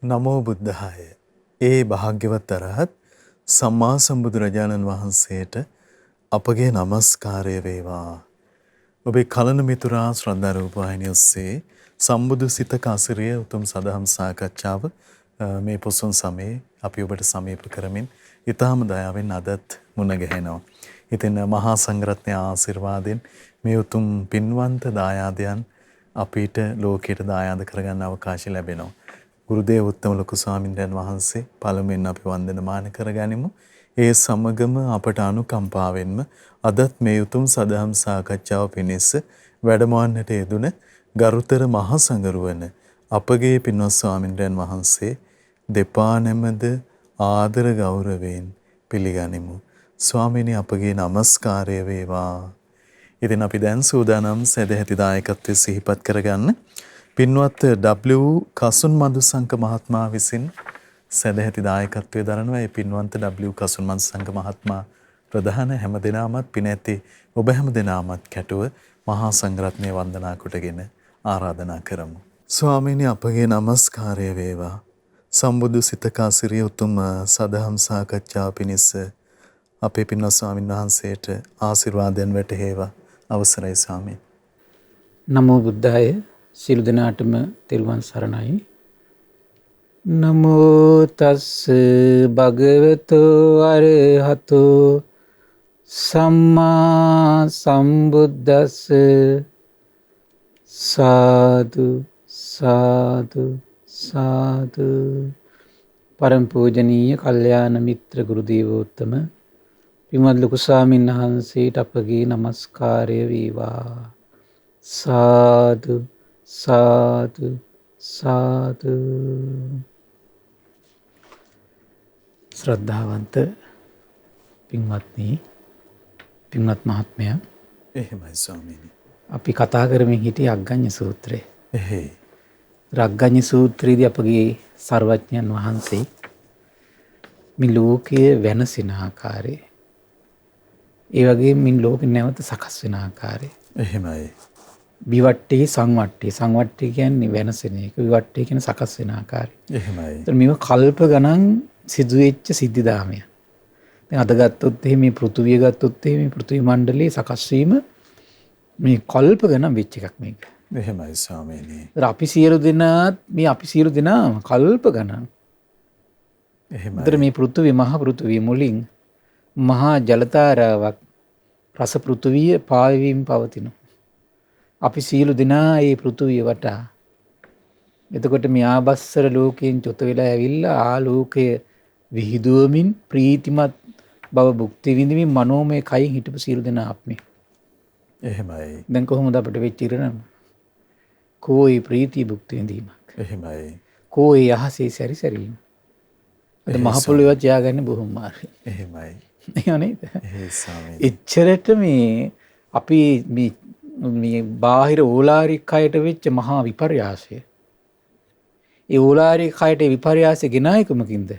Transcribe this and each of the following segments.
නමෝ බුද්ධාය. ඒ භාග්‍යවත් අරහත් සම්මා සම්බුදුරජාණන් වහන්සේට අපගේ নমස්කාරය වේවා. ඔබේ කලන මිතුරා ශ්‍රද්ධා රූපවාහිනිය ඔස්සේ සම්බුදු සිතක අසිරිය උතුම් සදහම් සාකච්ඡාව මේ පොසොන් සමයේ අපි ඔබට සමීප කරමින් ඊටාම දයාවෙන් අදත් මුණ ගැහෙනවා. ඉතින් මහා සංඝරත්නයේ ආශිර්වාදයෙන් මේ උතුම් පින්වන්ත දායාදයන් අපිට ලෝකයට දායාද කරගන්න අවකාශය ලැබෙනවා. ගුරුදේව උත්තම ලොකු ස්වාමින්වයන් වහන්සේ පළමුවෙන් අපි වන්දනමාන කරගනිමු. ඒ සමගම අපට අනුකම්පාවෙන්ම අදත් මේ උතුම් සදහම් සාකච්ඡාව පිණිස වැඩමවන්නට යෙදුන ගරුතර මහ සංඝරුවන අපගේ පින්වත් ස්වාමින්වයන් වහන්සේ දෙපා නැමද ආදර ගෞරවයෙන් පිළිගනිමු. ස්වාමීනි අපගේ নমස්කාරය වේවා. ඉතින් අපි දැන් සූදානම් සදැහැති දායකත්වයේ සිහිපත් කරගන්න පින්වත් W කසුන් මදුසංක මහත්මයා විසින් සදැහැති දායකත්වයේ දරනවා. ඒ පින්වන්ත W කසුන් මදුසංක මහත්මයා ප්‍රධාන හැමදෙනාමත් පින ඇති ඔබ හැමදෙනාමත් කැටුව මහා සංඝරත්නය වන්දනා කොටගෙන ආරාධනා කරමු. ස්වාමීනි අපගේ নমස්කාරය වේවා. සම්බුදු සිතකාසිරිය උතුම් සදහම් සාකච්ඡාව පිණිස අපේ පින්වත් ස්වාමින් වහන්සේට ආශිර්වාදයෙන් වැටහෙවා. අවසරයි ස්වාමීන්. නමෝ බුද්ධාය. සියලු දෙනාටම තෙරුවන් සරණයි. නමෝ තස් භගවතෝ අරහතෝ සම්මා සම්බුද්දස්ස. සාදු සාදු සාදු. පරම පූජනීය කල්යාණ මිත්‍ර ගුරු දේවෝත්තම පින්වත් ලොකු ස්වාමීන් වහන්සේට අපගේ নমස්කාරය වේවා. සාදු සාදු සාදු. ශ්‍රද්ධාවන්ත පින්වත්නි, පින්වත් මහත්මයා, එහෙමයි ස්වාමීනි. අපි කතා කරමින් හිටියේ අග්ගඤ්ඤ සූත්‍රය. එහෙයි. අග්ගඤ්ඤ සූත්‍රයේදී අපගේ සර්වඥයන් වහන්සේ මේ ලෝකයේ වෙනසින ආකාරය, ඒ වගේම මේ ලෝකෙ නැවත සකස් වෙන ආකාරය. එහෙමයි. විවට්ටේ සංවට්ටේ. සංවට්ටේ කියන්නේ වෙනසෙන එක. විවට්ටේ කියන්නේ සකස් වෙන ආකාරය. එහෙමයි. ඒතර මේව කල්ප ගණන් සිදුවෙච්ච සිද්ධාමය. දැන් අද ගත්තොත් මේ පෘථුවිය ගත්තොත් මේ පෘථිවි මණ්ඩලයේ සකස් වීම මේ කල්ප ගණන් වෙච්ච එකක් මේක. එහෙමයි ස්වාමීනි. අපි සියලු දෙනාම කල්ප ගණන්. එහෙමයි. ඒතර මේ පෘථුවිය මහා පෘථුවිය මුලින් මහා ජලතාරාවක් රස පෘථුවිය පාවීම් පවතිනවා. අපි සියලු දෙනා මේ පෘථුවිය වටා. එතකොට මේ ආබස්සර ලෝකයෙන් චොත වෙලා ඇවිල්ලා ආලෝකය විහිදුවමින් ප්‍රීතිමත් බව භුක්ති විඳින්මින් මනෝමය කයින් හිටපු සියලු දෙනා අපි. එහෙමයි. දැන් කොහොමද අපිට වෙච්ච ඉරණම? කෝයි ප්‍රීතිය භුක්ති විඳීමක්. එහෙමයි. කෝයි අහසේ සැරිසැරීම. අද මහ පොළොවේ තියාගන්නේ බොහොම මාර්ගය. එහෙමයි. එහෙම නේද? එහෙයි ස්වාමීනි. එච්චරට මේ අපි මේ බාහිර ඕලාරික කයට වෙච්ච මහා විපර්යාසය. ඒ ඕලාරික කයට විපර්යාසය ගෙනායකමකින්ද?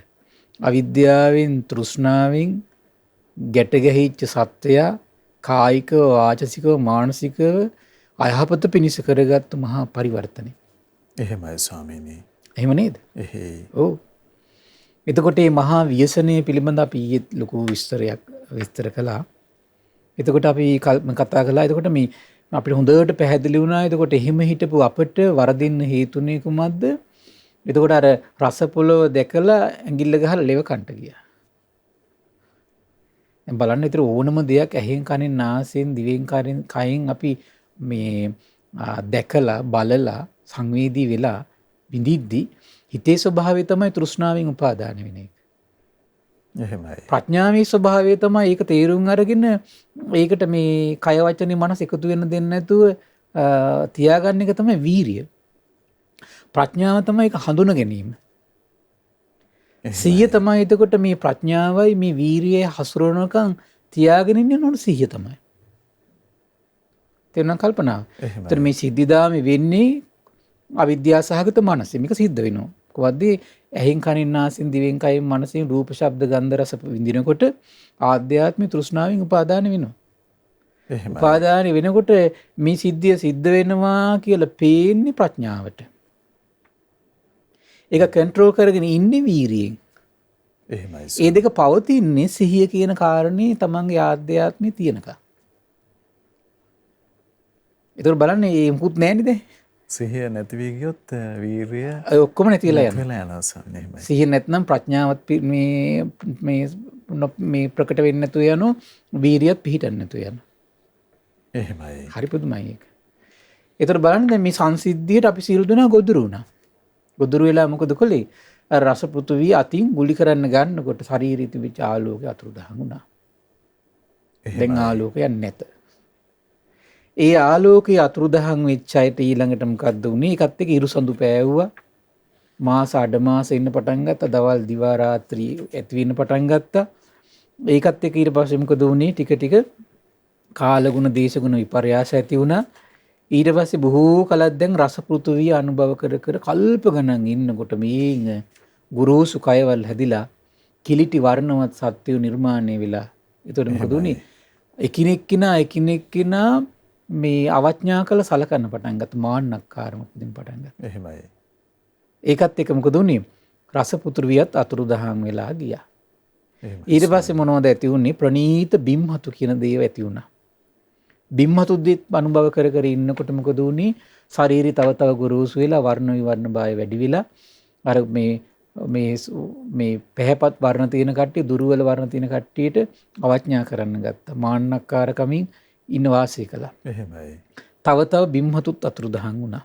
අවිද්‍යාවෙන් තෘෂ්ණාවෙන් ගැට ගැහිච්ච සත්වයා කායිකව වාචසිකව මානසිකව අයහපත පිණිස කරගත්තු මහා පරිවර්තනය. එහෙමයි ස්වාමීනි. එහෙම නේද? එහෙයි. ඔව්. එතකොට මේ මහා ව්‍යසනය පිළිබඳ අපි ඊයේ ලොකු විස්තර කළා. එතකොට අපි කතා කළා. එතකොට මේ අපිට හොඳට පැහැදිලි වුණා. එතකොට එහෙම හිටපු අපිට වරදින්න හේතුනේ කුමක්ද? එතකොට අර රස පොළව දැකලා ඇඟිල්ල ගහලා ලෙව කන්ට ගියා. දැන් බලන්න ඊතර ඕනම දෙයක් ඇහෙන් කනෙන් නාසයෙන් දිවෙන් කයෙන් අපි මේ දැකලා බලලා සංවේදී වෙලා විඳිද්දි හිතේ ස්වභාවය තමයි තෘෂ්ණාවෙන් උපාදාන වෙන එක. එහෙමයි. ප්‍රඥාවේ ස්වභාවය තමයි ඒක තේරුම් අරගෙන ඒකට මේ කය වචනේ මනස එකතු වෙන්න දෙන්නේ නැතුව තියාගන්න එක තමයි වීරිය. ප්‍රඥාව තමයි ඒක හඳුන ගැනීම. සිහිය තමයි එතකොට මේ ප්‍රඥාවයි මේ වීරියේ හසුරවනකම් තියාගෙන ඉන්න ඕන සිහිය තමයි. තේරුණා කල්පනාව. ඒතර මේ සිද්ධාමේ වෙන්නේ අවිද්‍යාව සහගත මනස. මේක සිද්ධ වෙනවා. කොහොමද? ඇහෙන් කනින් නාසයෙන් දිවෙන් කයෙන් මනසෙන් රූප ශබ්ද ගන්ධ රස විඳිනකොට ආධ්‍යාත්මික තෘෂ්ණාවෙන් උපාදාන වෙනවා. උපාදාන වෙනකොට මේ සිද්ධිය සිද්ධ වෙනවා කියලා පේන්නේ ප්‍රඥාවට. ඒක කන්ට්‍රෝල් කරගෙන ඉන්නේ වීරියෙන්. එහෙමයි. ඒ දෙක පවතින්නේ සිහිය කියන කාරණේ තමන්ගේ ආධ්‍යාත්මය තියෙනකම්. ඒතර බලන්න මේ මුකුත් නැහැ නේද? සිහිය නැති වී ගියොත් වීරිය අය ඔක්කොම නැතිලා යනවා. වෙලා යනවා ස්වාමීනි. එහෙමයි. සිහිය නැත්නම් ප්‍රඥාවත් මේ ප්‍රකට වෙන්නේ නැතුව යනවා. වීරියත් පිහිටන්නේ නැතුව යනවා. එහෙමයි. හරි පුදුමයි ඒක. ඒතර බලන්න දැන් මේ සංසිද්ධියට අපි සියලු දෙනා ගොදුරු වුණා. ගොදුරු වෙලා මොකද කළේ? අර රස පෘථුවිය අතින් ගුලි කරන්න ගන්නකොට ශරීරය තිබිච්ච ආලෝකය අතුරුදහන් වුණා. දැන් ආලෝකයක් නැත. ඒ ආලෝකයේ අතුරුදහන් වෙච්ච අයට ඊළඟට මොකද්ද උනේ? ඒකත් එක්ක ඉරුසඳු පෑවුවා. මාස අඩ මාස ඉන්න පටන් ගත්තා. දවල් දිවා රාත්‍රී ඇති වෙන්න පටන් ගත්තා. ඒකත් එක්ක ඊට පස්සේ මොකද උනේ? ටික ටික කාලගුණ දේශගුණ විපර්යාස ඇති වුණා. ඊට පස්සේ බොහෝ කලක් දැන් රස පෘථුවිය අනුභව කර කර කල්ප ගණන් ඉන්නකොට මේ ගුරුසු කයවල් හැදිලා කිලිටි වර්ණවත් සත්‍යය නිර්මාණය වෙලා. ඒතකොට මොකද උනේ? එකිනෙකිනා මේ අවඥා කළ සලකන්න පටන් ගත්ත මාන්නක්කාරම පුදින් පටන් ගත්තා. එහෙමයි. ඒකත් එක මොකද උනේ? රස පෘථුවියත් අතුරුදහන් වෙලා ගියා. ඊට පස්සේ මොනවද ඇති වුනේ? ප්‍රනීත බිම්හතු කියන දේව ඇති වුණා. බිම්හතු දෙත් අනුභව කර කර ඉන්නකොට මොකද උනේ? ශරීරය තව තව ගොරෝසු වෙලා වර්ණ විවර්ණ භාවය වැඩි වෙලා අර මේ පැහැපත් වර්ණ තියෙන කට්ටිය දුර්වල වර්ණ තියෙන කට්ටියට අවඥා කරන්න ගත්තා. මාන්නක්කාරකමින් ඉන්න වාසය කළා. එහෙමයි. තව තව බිම්හතුත් අතුරුදහන් වුණා.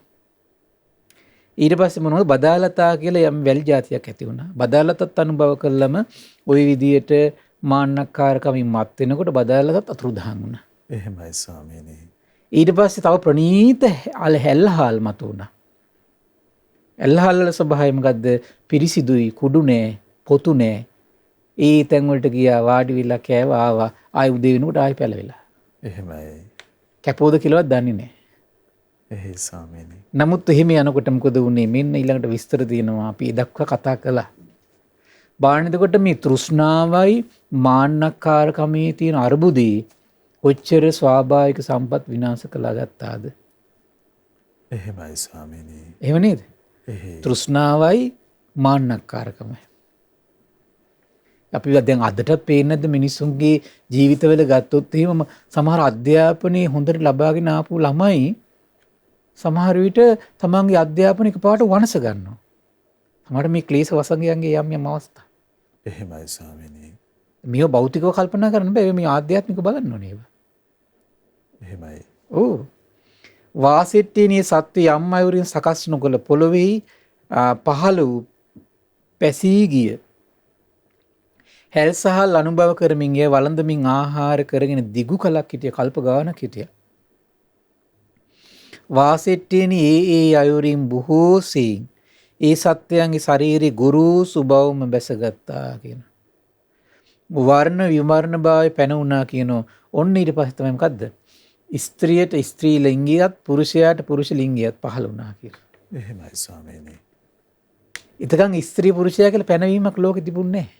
ඊට පස්සේ මොනවද? බදාලතා කියලා යම් වැල් జాතියක් ඇති වුණා. බදාලතත් අනුභව කළම ওই විදියට මාන්නක්කාරකමින් මත් වෙනකොට බදාලතත් අතුරුදහන් වුණා. එහෙමයි ස්වාමීනි. ඊට පස්සේ තව ප්‍රනීත හැල්හාල් මත වුණා. ඇල්හාල් වල ස්වභාවය මොකද්ද? පිරිසිදුයි, කුඩු නෑ, පොතු නෑ. ඒ තැන් වලට ගියා, වාඩි වෙලා කෑවා, ආවා. ආයි උදේ වෙනකොට ආයි පැලවෙලා. එහෙමයි. කැපෝද කියලාවත් දන්නේ නෑ. එහෙයි ස්වාමීනි. නමුත් එහෙම යනකොට මොකද වුනේ? මෙන්න ඊළඟට විස්තර තියෙනවා. අපි දක්වා කතා කළා. බාහිරකොට මේ තෘෂ්ණාවයි මාන්නක්කාරකමේ තියෙන අරුබුදේ කොච්චර ස්වාභාවික සම්පත් විනාශ කළා ගත්තාද? එහෙමයි ස්වාමීනි. එහෙම නේද? එහෙයි. තෘෂ්ණාවයි මාන්නක්කාරකමයි. අපි දැන් අදටත් පේන්නේ නැද්ද මිනිස්සුන්ගේ ජීවිතවල ගත්තොත් එහෙම සමහර අධ්‍යාපනයේ හොඳට ලබාගෙන ආපු ළමයි සමහර විට තමන්ගේ අධ්‍යාපනික පාඩ වනස ගන්නවා. සමහර මේ ක්ලේශ වසංගයන්ගේ යම් අවස්ථා. එහෙමයි ස්වාමීනි. මේව භෞතිකව කල්පනා කරන්න බෑ. මේ ආධ්‍යාත්මික බලන්න ඕනේ ඒවා. එහෙමයි. ඔව්. වාසෙට්ටියේ සත්‍ය යම් අයුරින් සකස් නොකළ පොළොවේ පහළ වූ පැසී ගිය හැල්සහල් අනුභව කරමින් ඒ වළඳමින් ආහාර කරගෙන දිගු කලක් හිටිය, කල්ප ගානක් හිටිය. වාසෙට්ටියේ ඒ අයුරින් බොහෝ සෙයින් ඒ සත්‍යයන්ගේ ශරීරේ ගුරුසු බවම බැසගත්තා කියන. වර්ණ විවර්ණ භාවය පැන වුණා කියනෝ. ඔන්න ඊට පස්සේ තමයි මොකද්ද? ස්ත්‍රියට ස්ත්‍රී ලිංගියත් පුරුෂයාට පුරුෂ ලිංගියත් පහළ වුණා කියලා. එහෙමයි ස්වාමීනි. ඉතකන් ස්ත්‍රී පුරුෂයා කියලා පැනවීමක් ලෝකෙ තිබුණේ නැහැ.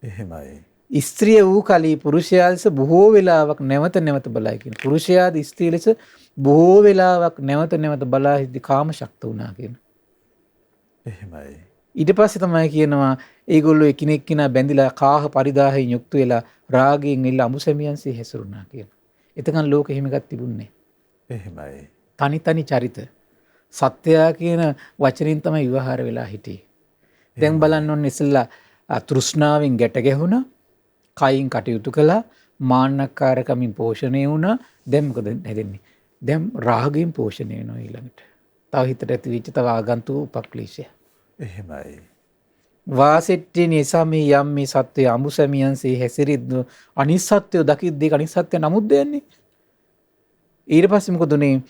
එහෙමයි. ස්ත්‍රිය වූ කලී පුරුෂයා ලෙස බොහෝ වෙලාවක් නැවත නැවත බලයි කියන. පුරුෂයාද ස්ත්‍රී ලෙස බොහෝ වෙලාවක් නැවත නැවත බලා හිටි කාම ශක්ත වුණා කියන. එහෙමයි. ඊට පස්සේ තමයි කියනවා ඒගොල්ලෝ එකිනෙක කෙනා බැඳිලා කාහ පරිදාහයෙන් යුක්ත වෙලා රාගයෙන් ඉල්ල අමුසැමියන්සේ හැසිරුණා කියන. එතකන් ලෝකෙ එහෙම එකක් තිබුණේ එහෙමයි. තනි තනි චරිත. සත්‍යයා කියන වචනෙන් තමයි විවහාර වෙලා හිටියේ. දැන් බලන්න ඕනේ ඉස්සෙල්ලා තෘෂ්ණාවෙන් ගැට ගැහුණා, කයින් කටයුතු කළා, මාන්නක්කාරකමින් පෝෂණය වුණා. දැන් මොකද හැදෙන්නේ? දැන් රාගයෙන් පෝෂණය වෙනවා ඊළඟට. තව හිතට ඇති වෙච්ච තව ආගන්තුක උපක්ලේශය. එහෙමයි. වාසෙට්ටියේ නිසා මේ යම් මේ සත්වය අමුසැමියන්සේ හැසිරෙද්ද අනිත් සත්වය දකිද්දී අනිත් සත්වය නමුත් දෙන්නේ. ඊට පස්සේ මොකද උනේ?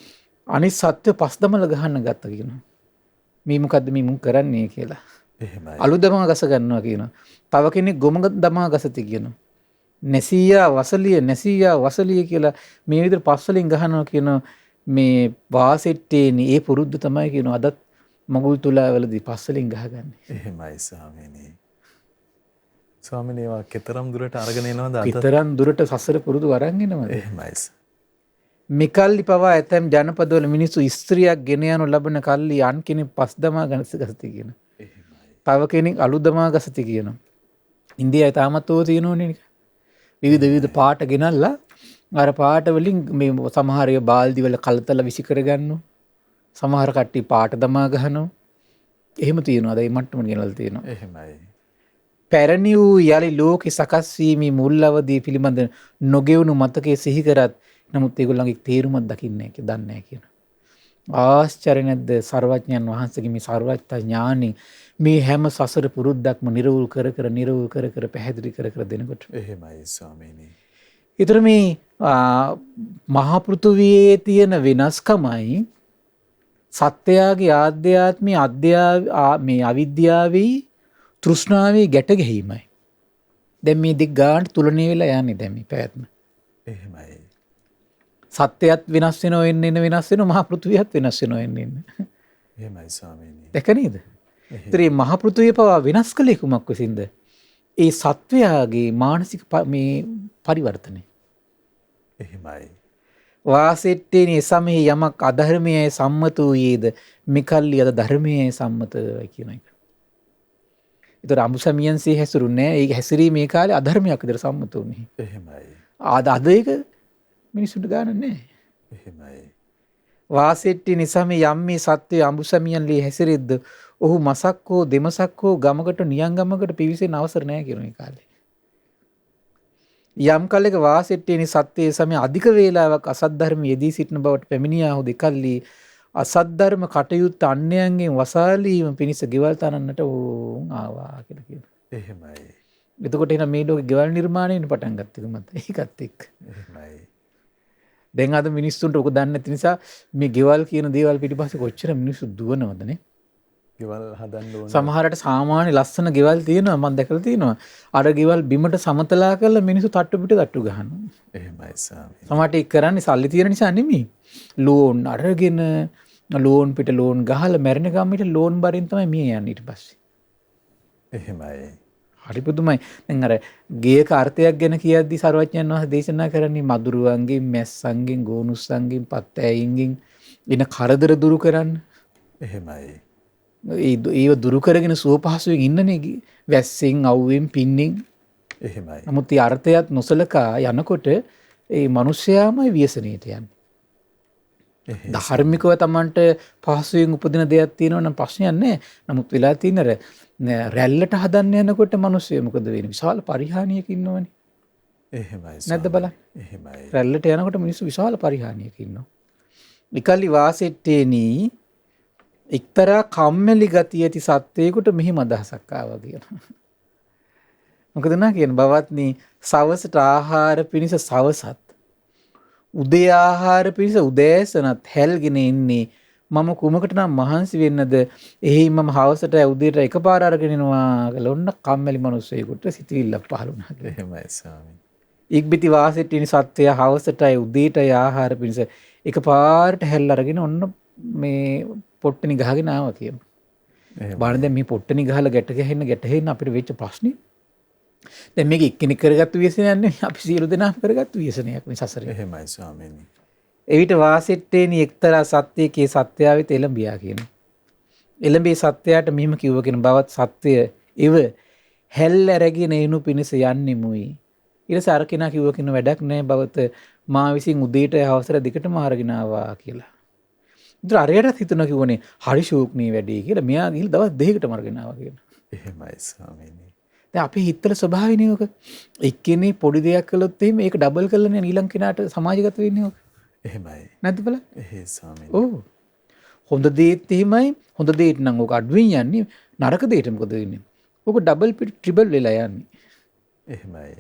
අනිත් සත්වය පස්දමල ගහන්න ගත්තා කියනවා. මේ මොකද්ද මේ මුන් කරන්නේ කියලා. එහෙමයි. අලු දමා ගස ගන්නවා කියනවා. තව කෙනෙක් ගොම දමා ගසති කියනවා. නැසීයා වසලිය කියලා මේ විදිහට පස්වලින් ගහනවා කියනවා. මේ වාසෙට්ටියේ ඒ පුරුද්ද තමයි කියනවා අදත් මගුල් තුලාවලදී පස්වලින් ගහගන්නේ. එහෙමයි ස්වාමීනි. ස්වාමීනි ඒවා කතරම් දුරට අරගෙන එනවද අද? කතරම් දුරට සසර පුරුදු අරන් එනවද? එහෙමයි. මෙකල්ලි පවා ඇතැම් ජනපදවල මිනිස්සු ස්ත්‍රියක් ගෙන යනු ලබන කල්ලි අන් කෙනෙක් පස් දමා ගසති කියන. එහෙමයි. තව කෙනෙක් අලුදමා ගසති කියනවා. ඉන්දියාවේ තාමත් ඕක තියෙනවනේ නික. විවිධ පාට ගෙනල්ලා අර පාට වලින් මේ සමහර ඒවා බාල්දි වල කලතල විසි කරගන්නවා. සමහර කට්ටිය පාට දමා ගහනවා. එහෙම තියෙනවා. ඒ මට්ටමට ගෙනල්ලා තියෙනවා. එහෙමයි. පැරණි වූ යලි ලෝකෙ සකස් වීමේ මුල් අවදී පිළිබඳ නොගෙවුණු මතකයේ සිහි කරත් නමුත් ඒගොල්ලන්ගේ තේරුමක් දකින්නේ නැහැ කියලා දන්නේ නැහැ කියන. ආශ්චර්ය නැද්ද සර්වඥයන් වහන්සේගේ මේ සර්වඥතා ඥානෙ මේ හැම සසර පුරුද්දක්ම නිර්වුල් කර කර පැහැදිලි කර දෙනකොට. එහෙමයි ස්වාමීනි. ඊතර මේ මහා පෘථුවියේ තියෙන වෙනස්කමයි සත්‍යයාගේ ආධ්‍යාත්මී මේ අවිද්‍යාවේ තෘෂ්ණාවේ ගැට ගැහිමයි. දැන් මේ දෙක ගාන තුලණය වෙලා යන්නේ දැන් මේ පැවැත්ම. එහෙමයි. සත්‍යයත් වෙනස් වෙනවා එන්න වෙනස් වෙනවා මහා පෘථුවියත් වෙනස් වෙනවා එන්න. එහෙමයි ස්වාමීනි. දැක නේද? ඒතර මේ මහා පෘථුවිය පවා වෙනස් කළේ කුමක් විසින්ද? ඒ සත්වයාගේ මානසික මේ පරිවර්තනය. එහෙමයි. වාසෙට්ටේනේ සමේ යමක් අධර්මයේ සම්මත වූයේද මෙකල්ලි අද ධර්මයේ සම්මත කියන එක. ඒතර අමුසමියන්සේ හැසිරුනේ ඒ හැසිරීමේ කාලේ අධර්මයක් විතර සම්මත වුනේ. එහෙමයි. අද ඒක මිනිසුන්ට ගාන නැහැ. එහෙමයි. වාසෙට්ටි නිසා මේ යම් මේ සත්වයේ අඹුසමියන් ලී හැසිරෙද්ද ඔහු මසක් හෝ දෙමසක් හෝ ගමකට නියංගමකට පිවිසෙන්න අවසර නැහැ කියන මේ කාලේ. යම් කලක වාසෙට්ටිනි සත්‍යයේ සමය අධික වේලාවක් අසත් ධර්ම යෙදී සිටින බවට පැමිණියා හු දෙකල්ලි අසත් ධර්ම කටයුත්ත අන්‍යයන්ගෙන් වසාලීම පිණිස ගෙවල් තනන්නට ඕන් ආවා කියලා කියනවා. එහෙමයි. එතකොට එන මේ ලෝකේ ගෙවල් නිර්මාණය වෙන්න පටන් ගත්තේ මත ඒකත් එක්ක. එහෙමයි. දැන් අද මිනිස්සුන්ට ඔක දන්නේ නැති නිසා මේ ගෙවල් කියන දේවල් පිටිපස්සේ කොච්චර මිනිස්සු දුවනවද නේ? ගෙවල් හදන්න ඕන. සමහරට සාමාන්‍ය ලස්සන ගෙවල් තියෙනවා මම දැකලා තියෙනවා. අර ගෙවල් බිමට සමතලා කරලා මිනිස්සු තට්ටු පිට තට්ටු ගහනවා. එහෙමයි ස්වාමීනි. සමහරට ඒක කරන්නේ සල්ලි තියෙන නිසා නෙමෙයි. ලෝන් අරගෙන ලෝන් පිට ලෝන් ගහලා මැරෙන ගමන්ට ලෝන් බරින් තමයි මිය යන්නේ ඊට පස්සේ. එහෙමයි. හරි පුදුමයි. දැන් අර ගේක අර්ථයක් ගැන කියද්දි සර්වඥයන් වහන්සේ දේශනා කරන්නේ මදුරුවන්ගෙන්, මැස්සන්ගෙන්, ගෝනුස්සන්ගෙන්, පත්තෑයින්ගෙන් එන කරදර දුරු කරන්න. එහෙමයි. ඒව දුරු කරගෙන සුව පහසුවෙන් ඉන්නනේ වැස්සෙන්, අවුවෙන්, පින්නෙන්. එහෙමයි. නමුත් ඒ අර්ථයත් නොසලකා යනකොට ඒ මිනිස්යාමයි ව්‍යසනයට යන්නේ. ධර්මිකව Tamanට පහසුවෙන් උපදින දෙයක් තියෙනවා නම් ප්‍රශ්නයක් නැහැ. නමුත් වෙලා තියෙන රැල්ලට හදන්න යනකොට මිනිස්සු මොකද වෙන්නේ? විශාල පරිහානියක ඉන්නවනේ. එහෙමයි. නැද්ද බලන්න? එහෙමයි. රැල්ලට යනකොට මිනිස්සු විශාල පරිහානියක ඉන්නවා. විකල්ලි වාසෙට්ටේනි එක්තරා කම්මැලි ගතිය ඇති සත්වයකට මෙහිම අදහසක් ආවා කියනවා. මොකද නා කියන බවත්නි සවසට ආහාර පිණිස සවසත් උදේ ආහාර පිණිස උදෑසනත් හැල්ගෙන ඉන්නේ මම කුමකට නම් මහන්සි වෙන්නද එහි මම හවසට උදේට එකපාර අරගෙන එනවා කියලා ඔන්න කම්මැලි මිනිස්සෙකුට සිතවිල්ලක් පහළ වුණා. එහෙමයි ස්වාමීනි. ඉක්බිති වාසෙට්ටිනි සත්වය හවසටයි උදේටයි ආහාර පිණිස එකපාරට හැල්ල අරගෙන ඔන්න මේ පොට්ටනි ගහගෙන ආවා කියමු. බලන්න දැන් මේ පොට්ටනි ගහලා ගැට ගැහෙන්න අපිට වෙච්ච ප්‍රශ්නේ. දැන් මේක එක්කෙනෙක් කරගත්තු ව්‍යසනයක් නෙවෙයි අපි සියලු දෙනාම කරගත්තු ව්‍යසනයක් මේ සසරේ. එහෙමයි ස්වාමීනි. එවිට වාසෙට්ටේනි එක්තරා සත්‍යයේ සත්‍යාවෙත එළඹියා කියනවා. එළඹේ සත්‍යයට මෙහිම කිව්ව කියන බවත් සත්‍ය එව හැල්ල රැගෙන එනු පිණිස යන්නෙමුයි. ඊට සාර කෙනා කිව්ව කියන වැඩක් නැහැ බවත මා විසින් උදේට හවසට දෙකටම අරගෙන ආවා කියලා. ඉතින් අරයටත් හිතුණා කිව්වනේ හරි ෂෝක්නේ වැඩි කියලා. මෙයා ගිහින් දවස් දෙකකටම අරගෙන ආවා කියලා. එහෙමයි ස්වාමීනි. දැන් අපි හිතල ස්වභාවයනේ ඔක. එක්කෙනේ පොඩි දෙයක් කළොත් එහෙම ඒක ඩබල් කරලානේ ඊළඟ කෙනාට සමාජගත වෙන්නේ ඔක. එහෙමයි. නැද්ද බලන්න? එහෙයි ස්වාමීනි. ඔව්. හොඳ දේත් එහෙමයි. හොඳ දේට නම් ඔක අඩුවෙන් යන්නේ. නරක දේට මොකද වෙන්නේ? ඔක ඩබල් ට්‍රිබල් වෙලා යන්නේ. එහෙමයි.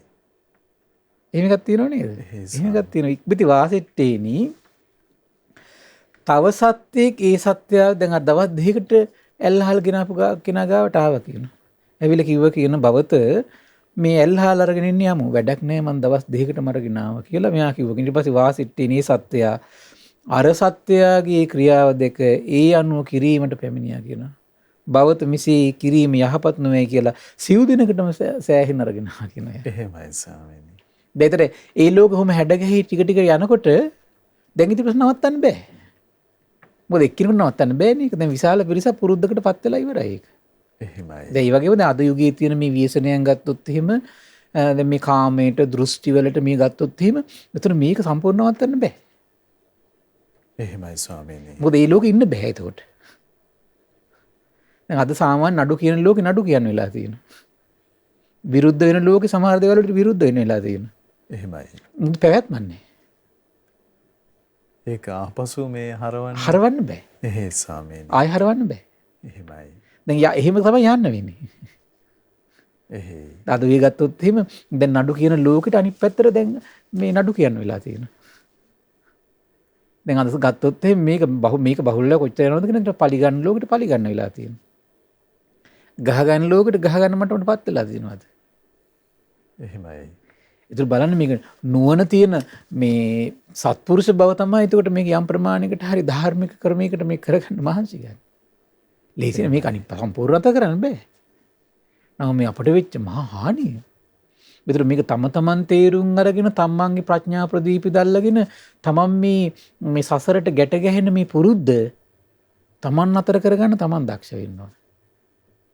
එහෙම එකක් තියෙනව නේද? එහෙම එකක් තියෙනවා. ඉක්බිති වාසෙට්ටේනි තව සත්‍යයක් ඒ සත්‍යය දැන් අර දවස් දෙකකට ඇල්හල් ගෙනාපු කෙනා ගාවට ආවා කියනවා. ඇවිල්ලා කිව්ව කියන බවත මේ ඇල්හල් අරගෙන ඉන්න යමු. වැඩක් නැහැ මං දවස් දෙකකටම අරගෙන ආවා කියලා මෙයා කිව්වා. ඊට පස්සේ වාසිට්ටේනි සත්‍යය අර සත්‍යයගේ ක්‍රියාව දෙක ඒ අනුව කිරීමට පැමිණියා කියනවා. බවත මිසී කිරීම යහපත් නොවේ කියලා සිව් දිනකටම සෑහෙන අරගෙන ආවා කියනවා. එහෙමයි ස්වාමීනි. දෙතර ඒ ලෝක කොහොම හැඩගැහි ටික ටික යනකොට දැන් ඉතින් ප්‍රශ්න නවත්තන්න බෑ. මොකද එක්කිනෙකුට නවත්තන්න බෑනේ. ඒක දැන් විශාල පිරිසක් පුරුද්දකට පත් වෙලා ඉවරයි ඒක. එහෙමයි. දැන් ඒ වගේම දැන් අද යුගයේ තියෙන මේ ව්‍යසනයන් ගත්තොත් එහෙම දැන් මේ කාමයට දෘෂ්ටි වලට මේ ගත්තොත් එහෙම එතන මේක සම්පූර්ණ නවත්තන්න බෑ. එහෙමයි ස්වාමීනි. මොකද ඒ ලෝකෙ ඉන්න බෑ ඒකට. දැන් අද සාමාන්‍ය නඩු කියන ලෝකේ නඩු කියන්න වෙලා තියෙනවා. විරුද්ධ වෙන ලෝකේ සමහර දේවල් වලට විරුද්ධ වෙන්න වෙලා තියෙනවා. එහෙමයි. මුත් පැවැත්මන්නේ. ඒක ආපසු මේ හරවන්න බෑ. එහෙයි ස්වාමීනි. ආය හරවන්න බෑ. එහෙමයි. දැන් එහෙම තමයි යන්න වෙන්නේ. එහෙයි. අද වේ ගත්තොත් එහෙම දැන් නඩු කියන ලෝකෙට අනිත් පැත්තට දැන් මේ නඩු කියන්න වෙලා තියෙනවා. දැන් අද ගත්තොත් එහෙම මේක බහුල්ලා කොච්චර යනවද කියන එක පලි ගන්න ලෝකෙට පලි ගන්න වෙලා තියෙනවා. ගහ ගන්න ලෝකෙට ගහ ගන්න මට්ටමටපත් වෙලා තියෙනවා අද. එහෙමයි. ඒතර බලන්න මේක නුවණ තියෙන මේ සත්පුරුෂ බව තමයි එතකොට මේක යම් ප්‍රමාණයකට හරි ධාර්මික ක්‍රමයකට මේ කරගන්න මහන්සි ගන්න. ලේසියෙන් මේක අනිත් සම්පූර්ණත කරන්න බෑ. නම මේ අපට වෙච්ච මහා හානිය. ඒතර මේක තම තමන් තේරුම් අරගෙන තමන්ගේ ප්‍රඥා ප්‍රදීපි දැල්ලගෙන තමන් මේ සසරට ගැට ගැහෙන මේ පුරුද්ද තමන් අතර කරගන්න තමන් දක්ෂ වෙන්න ඕන.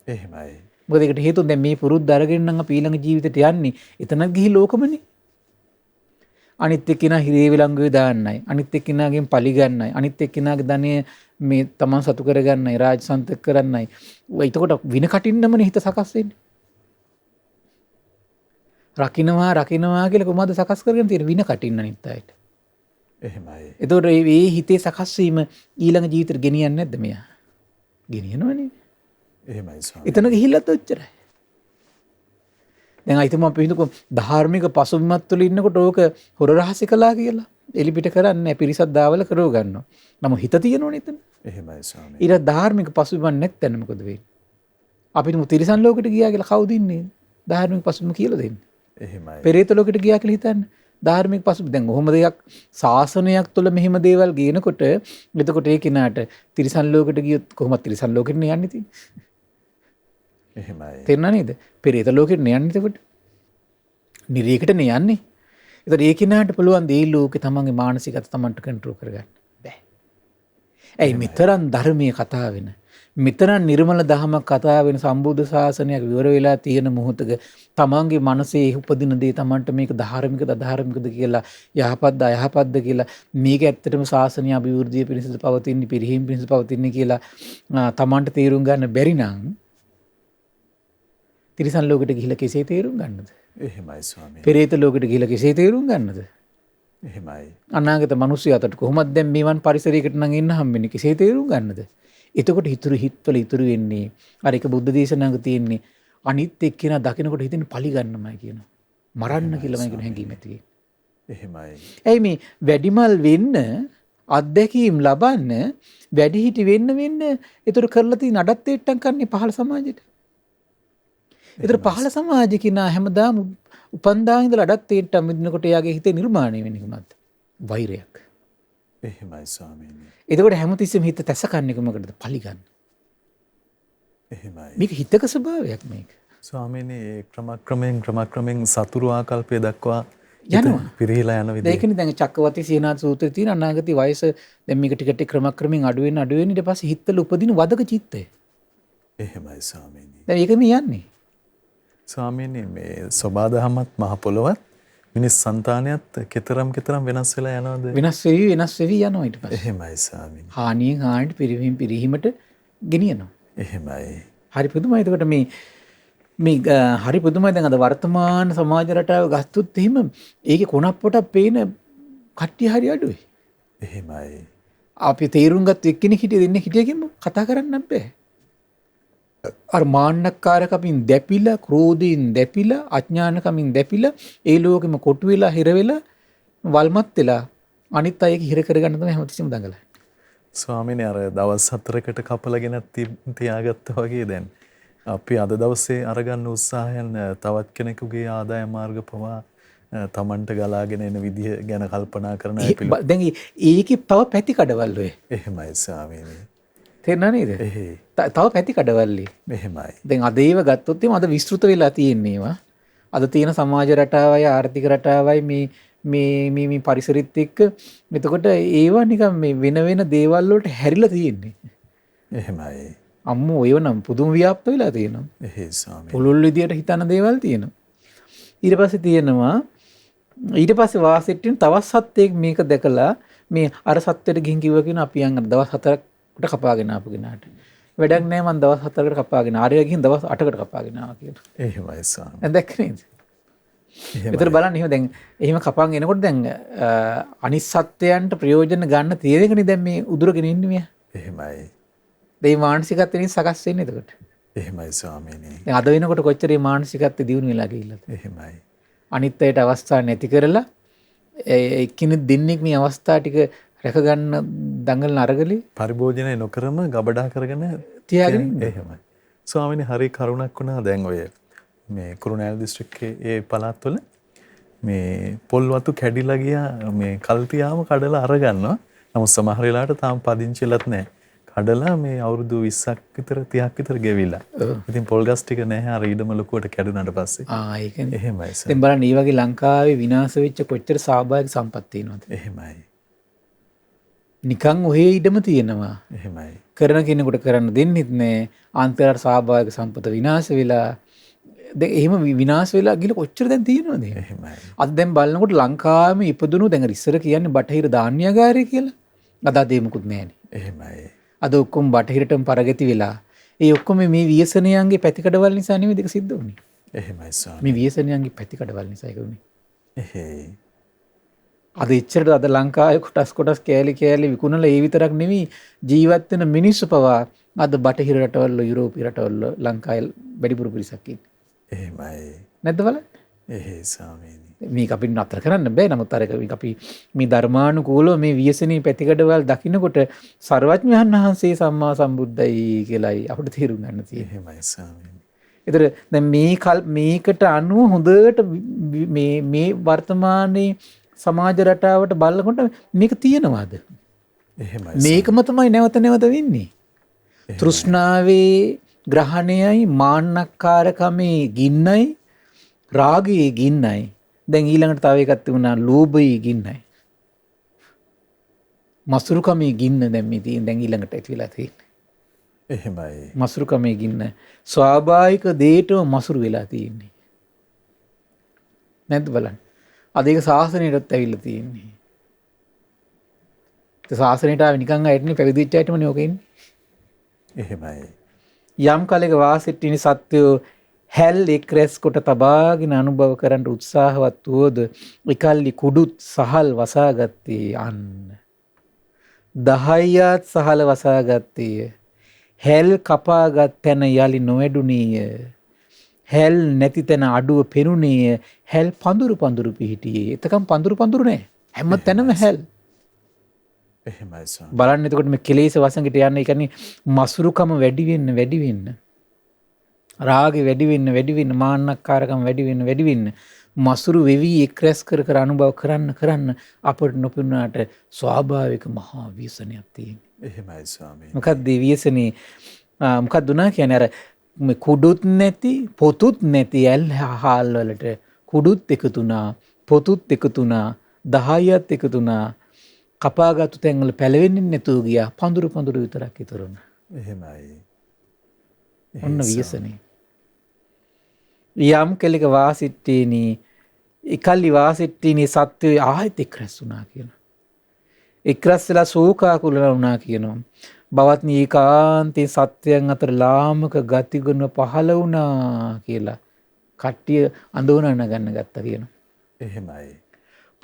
එහෙමයි. මොකද ඒකට හේතුව දැන් මේ පුරුද්ද අරගෙන නම් අපි ඊළඟ ජීවිතයට යන්නේ එතනත් ගිහි ලෝකමනේ. අනිත් එක්කිනා හිරේ විලංගුවේ දාන්නයි, අනිත් එක්කිනාගෙන් පලි ගන්නයි, අනිත් එක්කිනාගේ ධනය මේ තමන් සතු කරගන්නයි, රාජසන්තක කරන්නයි. එතකොට වින කටින්නමනේ හිත සකස් වෙන්නේ. රකින්නවා කියලා කොහොමද සකස් කරගෙන තියෙන්නේ වින කටින්න අනිත් අයට. එහෙමයි. එතකොට මේ හිතේ සකස් වීම ඊළඟ ජීවිතේට ගෙනියන්නේ නැද්ද මෙයා? ගෙනියනවනේ. එහෙමයි ස්වාමී. එතන ගිහිල්ලත් ඔච්චරයි. දැන් අයිතම අපි හිතමු ධාර්මික පසුබිමත් තුළ ඉන්නකොට ඕක හොර රහසි කළා කියලා. එලිපිට කරන්නේ නැහැ පිරිසක් දාවල කරව ගන්නවා. නමුත් හිත තියෙනවනේ එතන. එහෙමයි ස්වාමී. ඊට ධාර්මික පසුබිමක් නැත්නම් මොකද වෙන්නේ? අපි හිතමු තිරිසන් ලෝකෙට ගියා කියලා කවුද ඉන්නේ? ධාර්මික පසුබිම කියලා දෙන්නේ. එහෙමයි. පෙරේත ලෝකෙට ගියා කියලා හිතන්න. ධාර්මික පසුබිම දැන් ඔහොම දෙයක් ශාසනයක් තුළ මෙහෙම දේවල් ගේනකොට එතකොට ඒ කෙනාට තිරිසන් ලෝකෙට ගියොත් කොහොමද තිරිසන් ලෝකෙට යන්නේ තියෙන්නේ? එහෙමයි. තේරුණා නේද? පෙරේත ලෝකෙට යන්නේ එතකොට. නිරේකට යන්නේ. ඒතර ඒ කෙනාට පුළුවන් දේ ලෝකේ තමන්ගේ මානසිකත තමන්ට කන්ට්‍රෝල් කරගන්න බෑ. ඇයි මෙතරම් ධර්මයේ කතා වෙන මෙතරම් නිර්මල දහමක් කතා වෙන සම්බුද්ධ ශාසනයක් විවර වෙලා තියෙන මොහොතක තමන්ගේ මනසේ උපදින දේ තමන්ට මේක ධාර්මිකද අධාර්මිකද කියලා යහපත්ද අයහපත්ද කියලා මේක ඇත්තටම ශාසනීය අභිවෘද්ධිය පිණිසද පවතින්නේ පිරිහීම පිණිස පවතින්නේ කියලා තමන්ට තේරුම් ගන්න බැරි නම් තිරිසන් ලෝකෙට ගිහිල්ලා කෙසේ තේරුම් ගන්නද? එහෙමයි ස්වාමී. පෙරේත ලෝකෙට ගිහිල්ලා කෙසේ තේරුම් ගන්නද? එහෙමයි. අනාගත මිනිස්සු අතට කොහොමද දැන් මේවන් පරිසරයකට නම් එන්න හම්බෙන්නේ කෙසේ තේරුම් ගන්නද? එතකොට හිතවල ඉතුරු වෙන්නේ අර එක බුද්ධ දේශනාවක තියෙන්නේ අනිත් එක්කෙනා දකිනකොට හිතෙන්නේ පලි ගන්නමයි කියනවා. මරන්න කියලා මම කියන හැඟීම ඇති වෙන්නේ. එහෙමයි. ඇයි මේ වැඩිමල් වෙන්න අත්දැකීම් ලබන්න වැඩිහිටි වෙන්න ඒතර කරලා තියෙන අඩත්තේට්ටම් කන්නේ පහළ සමාජෙට. ඒතර පහළ සමාජේ කිනා හැමදාම උපන්දා ඉඳලා අඩත්තේට්ටම් විදිනකොට එයාගේ හිතේ නිර්මාණය වෙන්නේ කොහොමද? වෛරයක්. එහෙමයි ස්වාමීනි. එතකොට හැමතිස්සෙම හිත තැසකන්නේ කොහොමකටද? පලි ගන්න. එහෙමයි. මේක හිතක ස්වභාවයක් මේක. ස්වාමීනි ඒ ක්‍රමක්‍රමෙන් සතුරු ආකල්පය දක්වා යනවා. පිරිහිලා යන විදිහ. ඒකනේ දැන් චක්කවර්ති සීනාත් සූත්‍රයේ තියෙන අනාගතී වයස දැන් මේක ටික ටික ක්‍රමක්‍රමෙන් අඩු වෙන ඊට පස්සේ හිතවල උපදින වදක චිත්තය. එහෙමයි ස්වාමීනි. දැන් ඒක මේ යන්නේ. ස්වාමීනි මේ සබාදහමත් මහ පොළොවත් මිනිස් సంతානයත් කෙතරම් වෙනස් වෙලා යනවද? වෙනස් වෙවි යනවා ඊට පස්සේ. එහෙමයි ස්වාමීනි. හානියෙන් හානියට පිරිහීමට ගෙනියනවා. එහෙමයි. හරි පුදුමයි. එතකොට මේ හරි පුදුමයි. දැන් අද වර්තමාන සමාජ රටාව ගත්තොත් එහෙම ඒකේ කොනප්පොටක් පේන කට්ටිය හරි අඩුයි. එහෙමයි. අපි තේරුම් ගත්ත එක්කෙනෙක් දෙන්නේ හිටියකින්ම කතා කරන්න බෑ. අර මාන්නක්කාරකමින් දැපිලා, ක්‍රෝධයෙන් දැපිලා, අඥානකමින් දැපිලා, ඒ ලෝකෙම කොටු වෙලා, හිර වෙලා, වල්මත් වෙලා අනිත් අයගේ හිර කරගන්න තමයි හැමතිස්සෙම දඟලන්නේ. ස්වාමීනි අර දවස් 4කට කපලාගෙන තියාගත්තා වගේ දැන් අපි අද දවසේ අරගන්න උත්සාහයන් තවත් කෙනෙකුගේ ආදාය මාර්ග පවා තමන්ට ගලාගෙන එන විදිහ ගැන කල්පනා කරන අය පිළිබඳ. දැන් ඒකේ තව පැති කඩවල් ඔය. එහෙමයි ස්වාමීනි. තේරුණා නේද? තව පැති කඩවල්ලි. එහෙමයි. දැන් අද ඒව ගත්තොත් එimhe අද විස්තෘත වෙලා තියෙන්නේ ඒවා. අද තියෙන සමාජ රටාවයි ආර්ථික රටාවයි මේ පරිසරිත් එක්ක එතකොට ඒවා නිකන් මේ වෙන දේවල් වලට හැරිලා තියෙන්නේ. එහෙමයි. අම්මෝ ඔයව නම් පුදුම ව්‍යාප්ත වෙලා තියෙනවා. එහෙයි ස්වාමීනි. පුළුල් විදියට හිතන දේවල් තියෙනවා. ඊට පස්සේ තියෙනවා ඊට පස්සේ වාසෙට්ටින් තවත් සත්ත්වයෙක් මේක දැකලා මේ අර සත්ත්වයට ගිහින් කිව්වා කියන අපි යන් දවස් 4කට කපාගෙන ආපු කෙනාට. වැඩක් නැහැ මං දවස් 4කට කපාගෙන ආරය ගිහින් දවස් 8කට කපාගෙන ආවා කියලා. එහෙමයි ස්වාමීනි. දැන් දැක්ක නේද? ඒතර බලන්න එහෙම දැන් එහෙම කපන් එනකොට දැන් අනිත් සත්ත්වයන්ට ප්‍රයෝජන ගන්න තියෙන එකනේ දැන් මේ උදුරගෙන ඉන්නේ මෙයා. එහෙමයි. ඒ මානසිකත්වෙනින් සකස් වෙන්නේ එතකොට. එහෙමයි ස්වාමීනි. දැන් අද වෙනකොට කොච්චර මේ මානසිකත්වය දියුණු වෙලා ගිහිල්ලාද? එහෙමයි. අනිත් අයට අවස්ථා නැති කරලා එක්කෙනෙක් දෙන්නෙක් මේ අවස්ථා ටික රැක ගන්න දඟලන අරගලේ පරිභෝජනය නොකරම ගබඩා කරගෙන තියාගෙන එහෙමයි. ස්වාමීනි හරි කරුණක් වුණා දැන් ඔය මේ කුරුණෑගල දිස්ත්‍රික්කයේ ඒ පළාත්වල මේ පොල් වතු කැඩිලා ගියා මේ කල්තියාම කඩලා අරගන්නවා. නමුත් සමහර වෙලාවට තාම පදිංචිලත් නැහැ. කඩලා මේ අවුරුදු 20ක් විතර 30ක් විතර ගෙවිලා. ඉතින් පොල් ගස් ටික නැහැ අර ඊඩම ලොකුවට කැඩුනට පස්සේ. ඒකනේ. එහෙමයි සර්. දැන් බලන්න මේ වගේ ලංකාවේ විනාශ වෙච්ච කොච්චර සාභාවික සම්පත් තියෙනවද? එහෙමයි. නිකන් ඔහේ ඉඩම තියෙනවා. එහෙමයි. කරන කෙනෙකුට කරන්න දෙන්නෙත් නෑ. අන්තරාර සාභාවික සම්පත විනාශ වෙලා දැන් එහෙම විනාශ වෙලා ගිහලා කොච්චර දැන් තියෙනවද? එහෙමයි. අද දැන් බලනකොට ලංකාවේම ඉපදුණු දැන් ඉස්සර කියන්නේ බටහිර ධාන්‍යාගාරය කියලා. අද ඒ මුකුත් නෑනේ. එහෙමයි. අද ඔක්කොම බටහිරටම පරගති වෙලා. ඒ ඔක්කොම මේ ව්‍යසනයන්ගේ පැතිකඩවල නිසා නෙමෙයි දෙක සිද්ධ වුනේ. එහෙමයි ස්වාමී. මේ ව්‍යසනයන්ගේ පැතිකඩවල නිසා ඒක වුනේ. එහෙයි. අද එච්චරට අද ලංකාවේ කොටස් කෑලි විකුණලා ඒ විතරක් නෙමෙයි ජීවත් වෙන මිනිස්සු පවා අද බටහිර රටවල යුරෝපීය රටවල ලංකාවේ වැඩිපුර පිරිසක් ඉන්නේ. එහෙමයි. නැද්ද බලන්න? එහෙයි ස්වාමීනි. මේක අපිට නතර කරන්න බෑ. නමුත් අර අපි මේ ධර්මානුකූලව මේ ව්‍යසනී පැතිකඩවල දකින්නකොට සර්වඥයන් වහන්සේ සම්මා සම්බුද්දයි කියලායි අපිට තේරුම් ගන්න තියෙන්නේ. එහෙමයි ස්වාමීනි. ඒතර දැන් මේකට අනුව හොඳට මේ වර්තමානයේ සමාජ රටාවට බලනකොට මේක තියෙනවාද? එහෙමයි. මේකම තමයි නැවත නැවත වෙන්නේ. තෘෂ්ණාවේ ග්‍රහණයයි මාන්නක්කාරකමේ ගින්නයි රාගයේ ගින්නයි. දැන් ඊළඟට තව එකක් තිබුණා ලෝභයේ ගින්නයි. මසුරුකමේ ගින්න දැන් මේ තියෙන දැන් ඊළඟට ඇති වෙලා තියෙන්නේ. එහෙමයි. මසුරුකමේ ගින්න ස්වාභාවික දේටම මසුරු වෙලා තියෙන්නේ. නැද්ද බලන්න. අද ඒක සාසනයටත් ඇවිල්ලා තියෙන්නේ. ඒ සාසනයට ආවේ නිකන් අයටනේ පැවිදිච්ච අයටමනේ ඔක ඉන්නේ. එහෙමයි. යම් කලක වාසෙට්ටිනි සත්‍යෝ හැල් එක් රැස් කොට තබාගෙන අනුභව කරන්න උත්සාහවත් වුවද එකල්ලි කුඩුත් සහල් වසාගත්තේ අන්න. 10ත් සහල වසාගත්තේය. හැල් කපාගත් තැන යලි නොවැඩුනීය. හැල් නැති තැන අඩුව පෙනුනේය. හැල් පඳුරු පිහිටියේ. එතකම් පඳුරු නෑ. හැම තැනම හැල්. එහෙමයි ස්වාමී. බලන්න එතකොට මේ කෙලෙස් වසඟට යන්නේ කියන්නේ මසුරුකම වැඩි වෙන්න. රාගෙ වැඩි වෙන්න මාන්නක්කාරකම වැඩි වෙන්න මසුරු වෙවි එක් රැස් කර අනුභව කරන්න අපට නොපෙනුනාට ස්වාභාවික මහා ව්‍යසනයක් තියෙනවා. එහෙමයි ස්වාමී. මොකක්ද ව්‍යසනේ? මොකක්ද උනා කියන්නේ අර කුඩුත් නැති පොතුත් නැති ඇල් හාල් වලට කුඩුත් එකතුනා පොතුත් එකතුනා 10ත් එකතුනා කපාගත්තු තැන් වල පැලවෙන්නේ නැතුව ගියා පඳුරු විතරක් ඉතුරුනා. එහෙමයි. ඔන්න ව්‍යසනේ. යම් කෙලක වාසිට්ටේනි එකල්ලි වාසිට්ටේනි සත්‍යය ආයෙත් එක් රැස් වුණා කියනවා. එක් රැස් වෙලා ශෝකාකුල වුණා කියනවා. බවත්නි ඒකාන්තේ සත්‍යයන් අතර ලාමක ගතිගුණ පහළ වුණා කියලා කට්ටිය අඳුනන ගන්න ගත්තා කියනවා. එහෙමයි.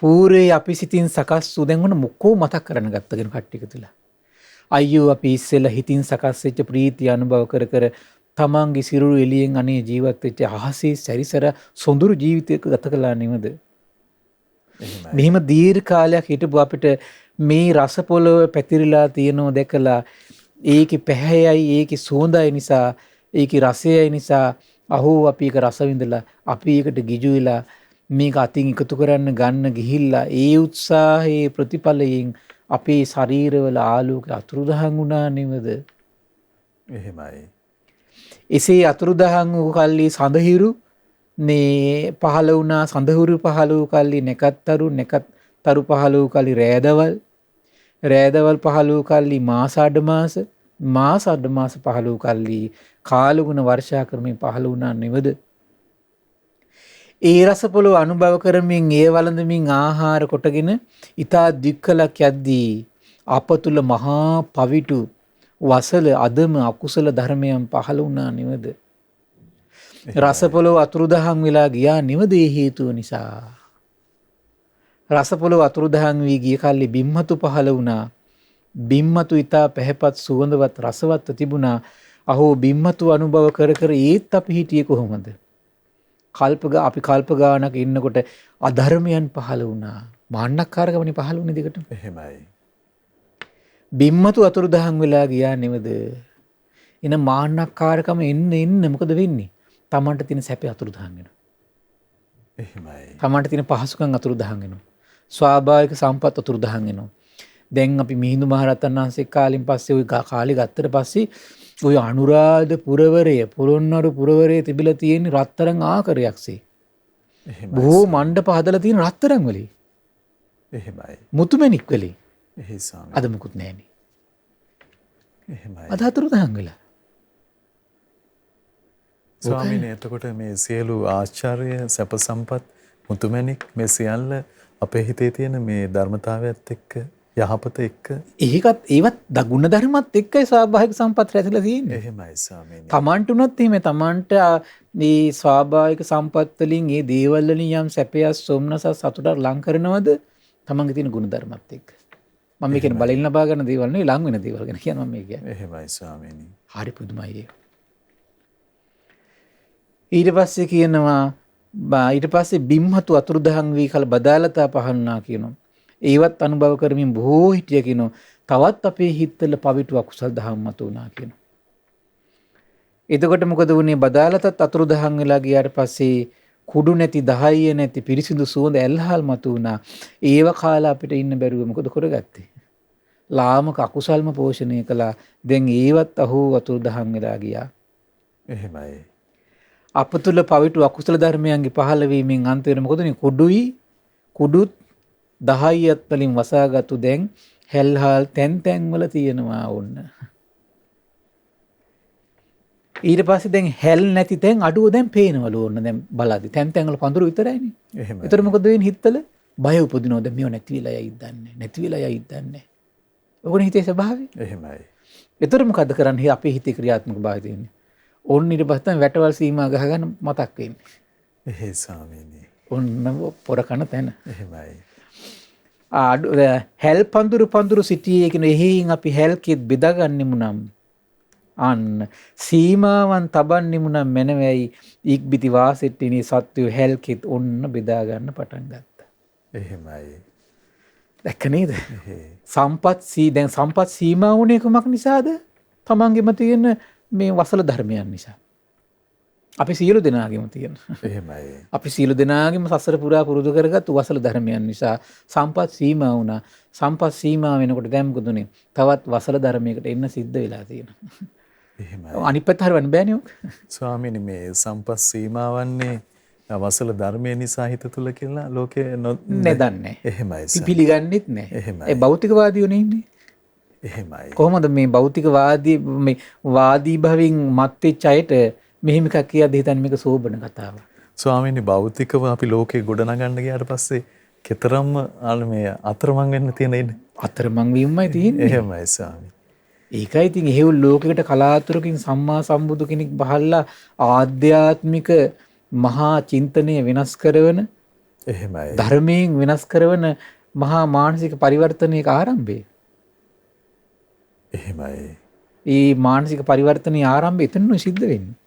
පූර්වේ අපි සිතින් සකස් වූ දැන් මොන මොකෝ මතක් කරන්න ගත්තා කියන කට්ටිය තුලා. අයියෝ අපි ඉස්සෙල්ලා හිතින් සකස් වෙච්ච ප්‍රීතිය අනුභව කර තමන්ගේ සිරුරු එළියෙන් අනේ ජීවත් වෙච්ච අහසේ සැරිසර සොඳුරු ජීවිතයක ගත කළා නෙමෙද? මෙහිම දීර්ඝ කාලයක් හිටපු අපිට මේ රස පොළව පැතිරිලා තියෙනව දැකලා ඒකේ පැහැයයි ඒකේ සුවඳයි නිසා ඒකේ රසයයි නිසා අහෝ අපි ඒක රස විඳලා අපි ඒකට ගිජු වෙලා මේක අතින් එකතු කරන්න ගන්න ගිහිල්ලා ඒ උත්සාහයේ ප්‍රතිඵලයෙන් අපේ ශරීරවල ආලෝක අතුරුදහන් වුණා නෙමෙද? එහෙමයි. එසේ අතුරුදහන් වූ කල්ලි සඳහිරු මේ පහළ වුණා. සඳහිරු පහළ වූ කල්ලි නැකත්තරු පහළ වූ කල්ලි රෑදවල් පහළ වූ කල්ලි මාස අඩ මාස මාස අඩ මාස 15 කල්ලි කාලගුණ වර්ෂා ක්‍රමයෙන් පහළ වුණා නෙවද? ඒ රස පොළොව අනුභව කරමින් ඒ වළඳමින් ආහාර කොටගෙන ඊතා දික්කලක් යද්දී අප තුල මහා පවිටු වසල අදම අකුසල ධර්මයන් පහළ වුණා නෙවද? රස පොළොව අතුරුදහන් වෙලා ගියා නෙවද? ඒ හේතුව නිසා. රස පොළොව අතුරුදහන් වී ගිය කල්ලි බිම්මතු පහළ වුණා. බිම්මතු ඊතා පැහැපත් සුවඳවත් රසවත් තිබුණා. අහෝ බිම්මතු අනුභව කර කර ඒත් අපි හිටියේ කොහොමද? අපි කල්ප ගානක් ඉන්නකොට අධර්මයන් පහළ වුණා. මාන්නක්කාරකමනේ පහළ වුණේ දෙකට. එහෙමයි. බිම්මතු අතුරුදහන් වෙලා ගියා නෙවද? එන මාන්නක්කාරකම එන්න මොකද වෙන්නේ? තමන්ට තියෙන සැපේ අතුරුදහන් වෙනවා. එහෙමයි. තමන්ට තියෙන පහසුකම් අතුරුදහන් වෙනවා. ස්වාභාවික සම්පත් අතුරුදහන් වෙනවා. දැන් අපි මිහිඳු මහරහතන් වහන්සේ කාලෙන් පස්සේ ওই කාලේ ගත්තට පස්සේ ඔය අනුරාධ පුරවරය පොළොන්නරු පුරවරයේ තිබිලා තියෙන රත්තරන් ආකරයක්සේ. බොහෝ මණ්ඩප හදලා තියෙන රත්තරන් වලින්. එහෙමයි. මුතුමැණික් වලින්. එහේ ස්වාමී. අද මුකුත් නැහැනේ. එහෙමයි. අද අතුරුදහන් වෙලා. ස්වාමීනි එතකොට මේ සියලු ආචාර්ය සැප සම්පත් මුතුමැණික් මේ සියල්ල අපේ හිතේ තියෙන මේ ධර්මතාවයත් එක්ක යහපත එක්ක ඒවත් ගුණ ධර්මත් එක්කයි ස්වාභාවික සම්පත් රැඳිලා තියෙන්නේ. එහෙමයි ස්වාමීනි. තමන්ට උනත් එහෙම තමන්ට මේ ස්වාභාවික සම්පත් වලින් මේ දේවල් වලින් යම් සැපයක් සොම්නසක් සතුටක් ලං කරනවද? තමන්ගේ තියෙන ගුණ ධර්මත් එක්ක. මම මේ කියන්නේ බලෙන් ලබා ගන්න දේවල් නෙවෙයි ලං වෙන දේවල් ගැන කියන්නේ මම මේ කියන්නේ. එහෙමයි ස්වාමීනි. හරි පුදුමයි ඒක. ඊට පස්සේ කියනවා ඊට පස්සේ බිම්හතු අතුරුදහන් වී කල බදාලතා පහන්නා කියනවා. ඒවත් අනුභව කරමින් බොහෝ හිටිය කියනවා. තවත් අපේ හිතවල පවිටු අකුසල් දහම් මතු වුණා කියනවා. එතකොට මොකද වුනේ? බදාලතත් අතුරුදහන් වෙලා ගියාට පස්සේ කුඩු නැති දහයිය නැති පිරිසිදු සුවඳ ඇල්හල් මතු වුණා. ඒව කාලා අපිට ඉන්න බැරුව මොකද කරගත්තේ? ලාමක අකුසල්ම පෝෂණය කළා. දැන් ඒවත් අහෝ අතුරුදහන් වෙලා ගියා. එහෙමයි. අප තුළ පවිටු අකුසල ධර්මයන්ගේ පහළ වීමෙන් අන්තිමට මොකද උනේ? කුඩුත් දහයියත් වලින් වසාගත්තු දැන් හැල්හල් තැන් වල තියෙනවා ඕන්න. ඊට පස්සේ දැන් හැල් නැති තැන් අඩුව දැන් පේනවලු ඕන්න දැන් බලද්දි තැන් වල පඳුරු විතරයිනේ. එහෙමයි. ඒතර මොකද වෙන්නේ හිතවල? බය උපදිනවා. දැන් මේව නැති වෙලා යයිද දන්නේ. නැති වෙලා යයිද දන්නේ. ඔකනේ හිතේ ස්වභාවය. එහෙමයි. ඒතර මොකද කරන්නේ? අපේ හිතේ ක්‍රියාත්මක භාවය තියෙන්නේ. ඕන්න ඊට පස්සේ තමයි වැටවල් සීමා ගහගන්න මතක් වෙන්නේ. එහේ ස්වාමීනි. ඔන්න පොර කන තැන. එහෙමයි. හැල් පඳුරු සිටියේ කියන එහෙයින් අපි හැල් කිත් බෙදාගන්නෙමු නම් අන්න සීමාවන් තබන්නෙමු නම් මැනවයි ඉක්බිති වාසෙට්ටිනේ සත්වය හැල් කිත් ඔන්න බෙදා ගන්න පටන් ගත්තා. එහෙමයි. දැක්ක නේද? දැන් සම්පත් සීමා වුණේ කොමක් නිසාද? තමන්ගෙම තියෙන මේ වසල ධර්මයන් නිසා. අපි සියලු දෙනාගේම තියෙන. එහෙමයි. අපි සියලු දෙනාගේම සසර පුරා පුරුදු කරගත් වසල ධර්මයන් නිසා සම්පත් සීමා වුණා. සම්පත් සීමා වෙනකොට දැන් මොකද උනේ? තවත් වසල ධර්මයකට එන්න සිද්ධ වෙලා තියෙනවා. එහෙමයි. අනිත් පැත්ත හරවන්න බෑනේ ඔක. ස්වාමීනි මේ සම්පත් සීමාවන්නේ වසල ධර්මයේ නිසා හිත තුල කියලා ලෝකේ නෙදන්නේ. එහෙමයි. පිළිගන්නෙත් නැහැ. එහෙමයි. ඒ භෞතිකවාදීෝනේ ඉන්නේ. එහෙමයි. කොහොමද මේ භෞතිකවාදී මේ වාදී භවෙන් මත් වෙච්ච අයට මෙහෙම එකක් කියද්දි හිතන්නේ මේක සෝබන කතාවක්. ස්වාමීනි භෞතිකව අපි ලෝකේ ගොඩනගන්න ගියාට පස්සේ කතරම් මේ අතරමං වෙන්න තියෙන ඉන්නේ. අතරමං වීමයි තියෙන්නේ. එහෙමයි ස්වාමී. ඒකයි ඉතින් එහෙව් ලෝකයකට කලාතුරකින් සම්මා සම්බුදු කෙනෙක් බහල්ලා ආධ්‍යාත්මික මහා චින්තනය වෙනස් කරන එහෙමයි. ධර්මයෙන් වෙනස් කරන මහා මානසික පරිවර්තනයක ආරම්භය. එහෙමයි. ඒ මානසික පරිවර්තනයේ ආරම්භය එතනම සිද්ධ වෙන්නේ.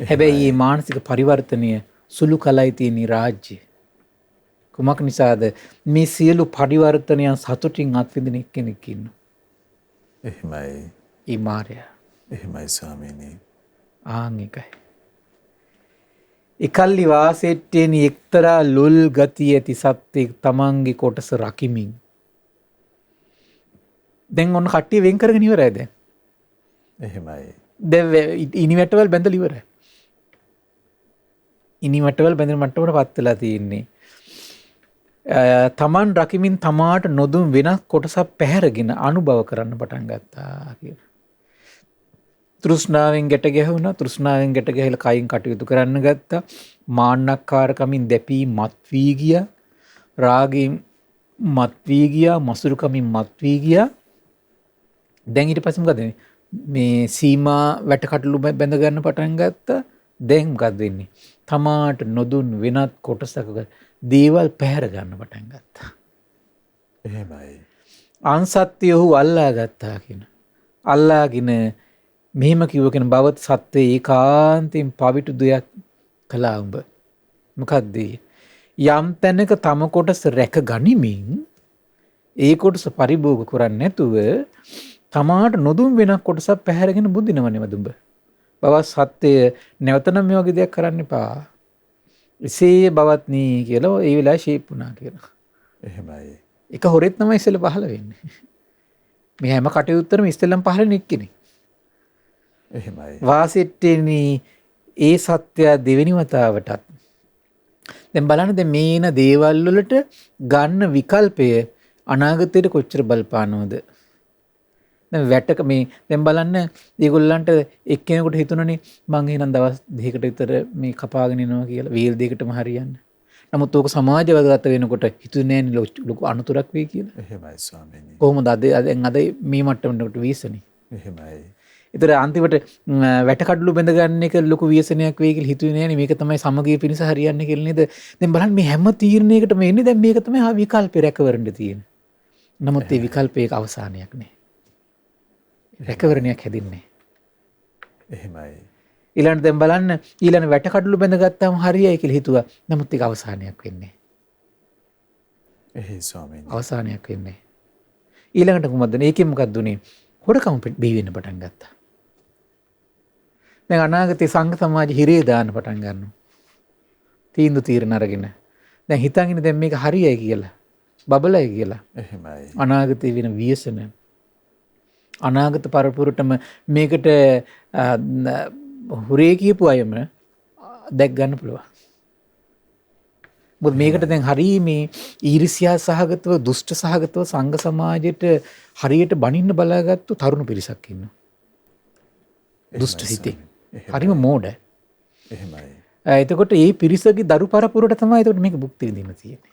හැබැයි මේ මානසික පරිවර්තනය සුළු කලයි තියෙන රාජ්‍ය. කුමක් නිසාද? මේ සියලු පරිවර්තනයන් සතුටින් අත්විඳින එක්කෙනෙක් ඉන්නවා. එහෙමයි. ඒ මාර්යා. එහෙමයි ස්වාමීනි. ආන් එකයි. එකල්ලි වාසෙට්ටේනි එක්තරා ලුල් ගතිය ඇති සත්වෙක් තමන්ගේ කොටස රකිමින්. දැන් ඔන්න කට්ටිය වෙන් කරගෙන ඉවරයි දැන්. එහෙමයි. දැන් ඉනිවැටවල් බැඳලා ඉවරයි. ඉනිවැටවල් බැඳෙන මට්ටමට පත් වෙලා තියෙන්නේ. තමන් රකිමින් තමාට නොදුන් වෙනස් කොටසක් පැහැරගෙන අනුභව කරන්න පටන් ගත්තා කියලා. තෘෂ්ණාවෙන් ගැට ගැහුණා. තෘෂ්ණාවෙන් ගැට ගැහිලා කයින් කටයුතු කරන්න ගත්තා. මාන්නක්කාරකමින් දැපී මත් වී ගියා. රාගයෙන් මත් වී ගියා. මසුරුකමින් මත් වී ගියා. දැන් ඊට පස්සේ මොකද මේ සීමා වැටකටළු බැඳ ගන්න පටන් ගත්තා. දැන් මොකද වෙන්නේ? තමාට නොදුන් වෙනත් කොටසක දේවල් පැහැර ගන්න පටන් ගත්තා. එහෙමයි. අන්සත්‍ය ඔහු අල්ලා ගත්තා කියන. අල්ලාගෙන මෙහෙම කිව්ව කෙන බවත් සත්‍යය ඒකාන්තයෙන් පවිටු දෙයක් කළා උඹ. මොකද්ද? යම් තැනක තම කොටස රැක ගනිමින් ඒ කොටස පරිභෝග කරන්නේ නැතුව තමාට නොදුන් වෙනක් කොටසක් පැහැරගෙන බුදිනවනේ වදුඹ. බවත් සත්‍යය නැවතනම් මේ වගේ දෙයක් කරන්න එපා. එසේ බවත්නි කියලා ඒ වෙලාවේ ෂේප් වුණා කියලා. එහෙමයි. එක හොරෙත් තමයි ඉස්සෙල්ලා පහළ වෙන්නේ. මේ හැම කටයුත්තම ඉස්සෙල්ලම පහළ වෙන එක්කනේ. එහෙමයි. වාසෙට්ටේනි ඒ සත්‍ය දෙවෙනි වතාවටත් දැන් බලන්න දැන් මේන දේවල් වලට ගන්න විකල්පය අනාගතයට කොච්චර බලපානවද? දැන් වැටක මේ දැන් බලන්න ඒගොල්ලන්ට එක්කෙනෙකුට හිතුණනේ මං එහෙනම් දවස් දෙකකට විතර මේ කපාගෙන යනවා කියලා වීල් දෙකටම හරියන්න. නමුත් ඕක සමාජගත වෙනකොට හිතුනේ නෑනේ ලොකු අනුතරක් වෙයි කියලා. එහෙමයි ස්වාමීනි. කොහොමද අද මේ මට්ටමකට වීසනේ. එහෙමයි. ඒතර අන්තිමට වැටකඩලු බැඳ ගන්න එක ලොකු ව්‍යසනයක් වෙයි කියලා හිතුවේ නෑනේ. මේක තමයි සමගිය පිණිස හරියන්නේ කියලා නේද? දැන් බලන්න මේ හැම තීරණයකටම එන්නේ දැන් මේක තමයි විකල්පේ රැකවරන්න තියෙන්නේ. නමුත් ඒ විකල්පයක අවසානයක් නෑ. රැකවරණයක් හැදින්නේ. එහෙමයි. ඊළඟට දැන් බලන්න ඊළඟ වැටකඩලු බැඳ ගත්තාම හරියයි කියලා හිතුවා. නමුත් ඒක අවසානයක් වෙන්නේ. එහේ ස්වාමීනි. අවසානයක් වෙන්නේ. ඊළඟට කොහොමද? ඒකෙන් මොකක්ද උනේ? හොරකම බිහි වෙන්න පටන් ගත්තා. දැන් අනාගතේ සංඝ සමාජ හිරේ දාන්න පටන් ගන්නවා. තීන්දුව తీරන අරගෙන. දැන් හිතන් ඉන්නේ දැන් මේක හරියයි කියලා. බබලයි කියලා. එහෙමයි. අනාගතේ වෙන ව්‍යසන අනාගත පරපුරටම මේකට හුරේ කියපු අයම දැක් ගන්න පුළුවන්. මොකද මේකට දැන් හරි මේ ඊර්ෂ්‍යා සහගතව දුෂ්ට සහගතව සංඝ සමාජයට හරියට බනින්න බලාගත්තු තරුණ පිරිසක් ඉන්නවා. දුෂ්ට හිතේ. හරිම මෝඩ. එහෙමයි. එතකොට මේ පිරිසගේ දරු පරපුරට තමයි එතකොට මේක භුක්ති විඳින්න තියෙන්නේ.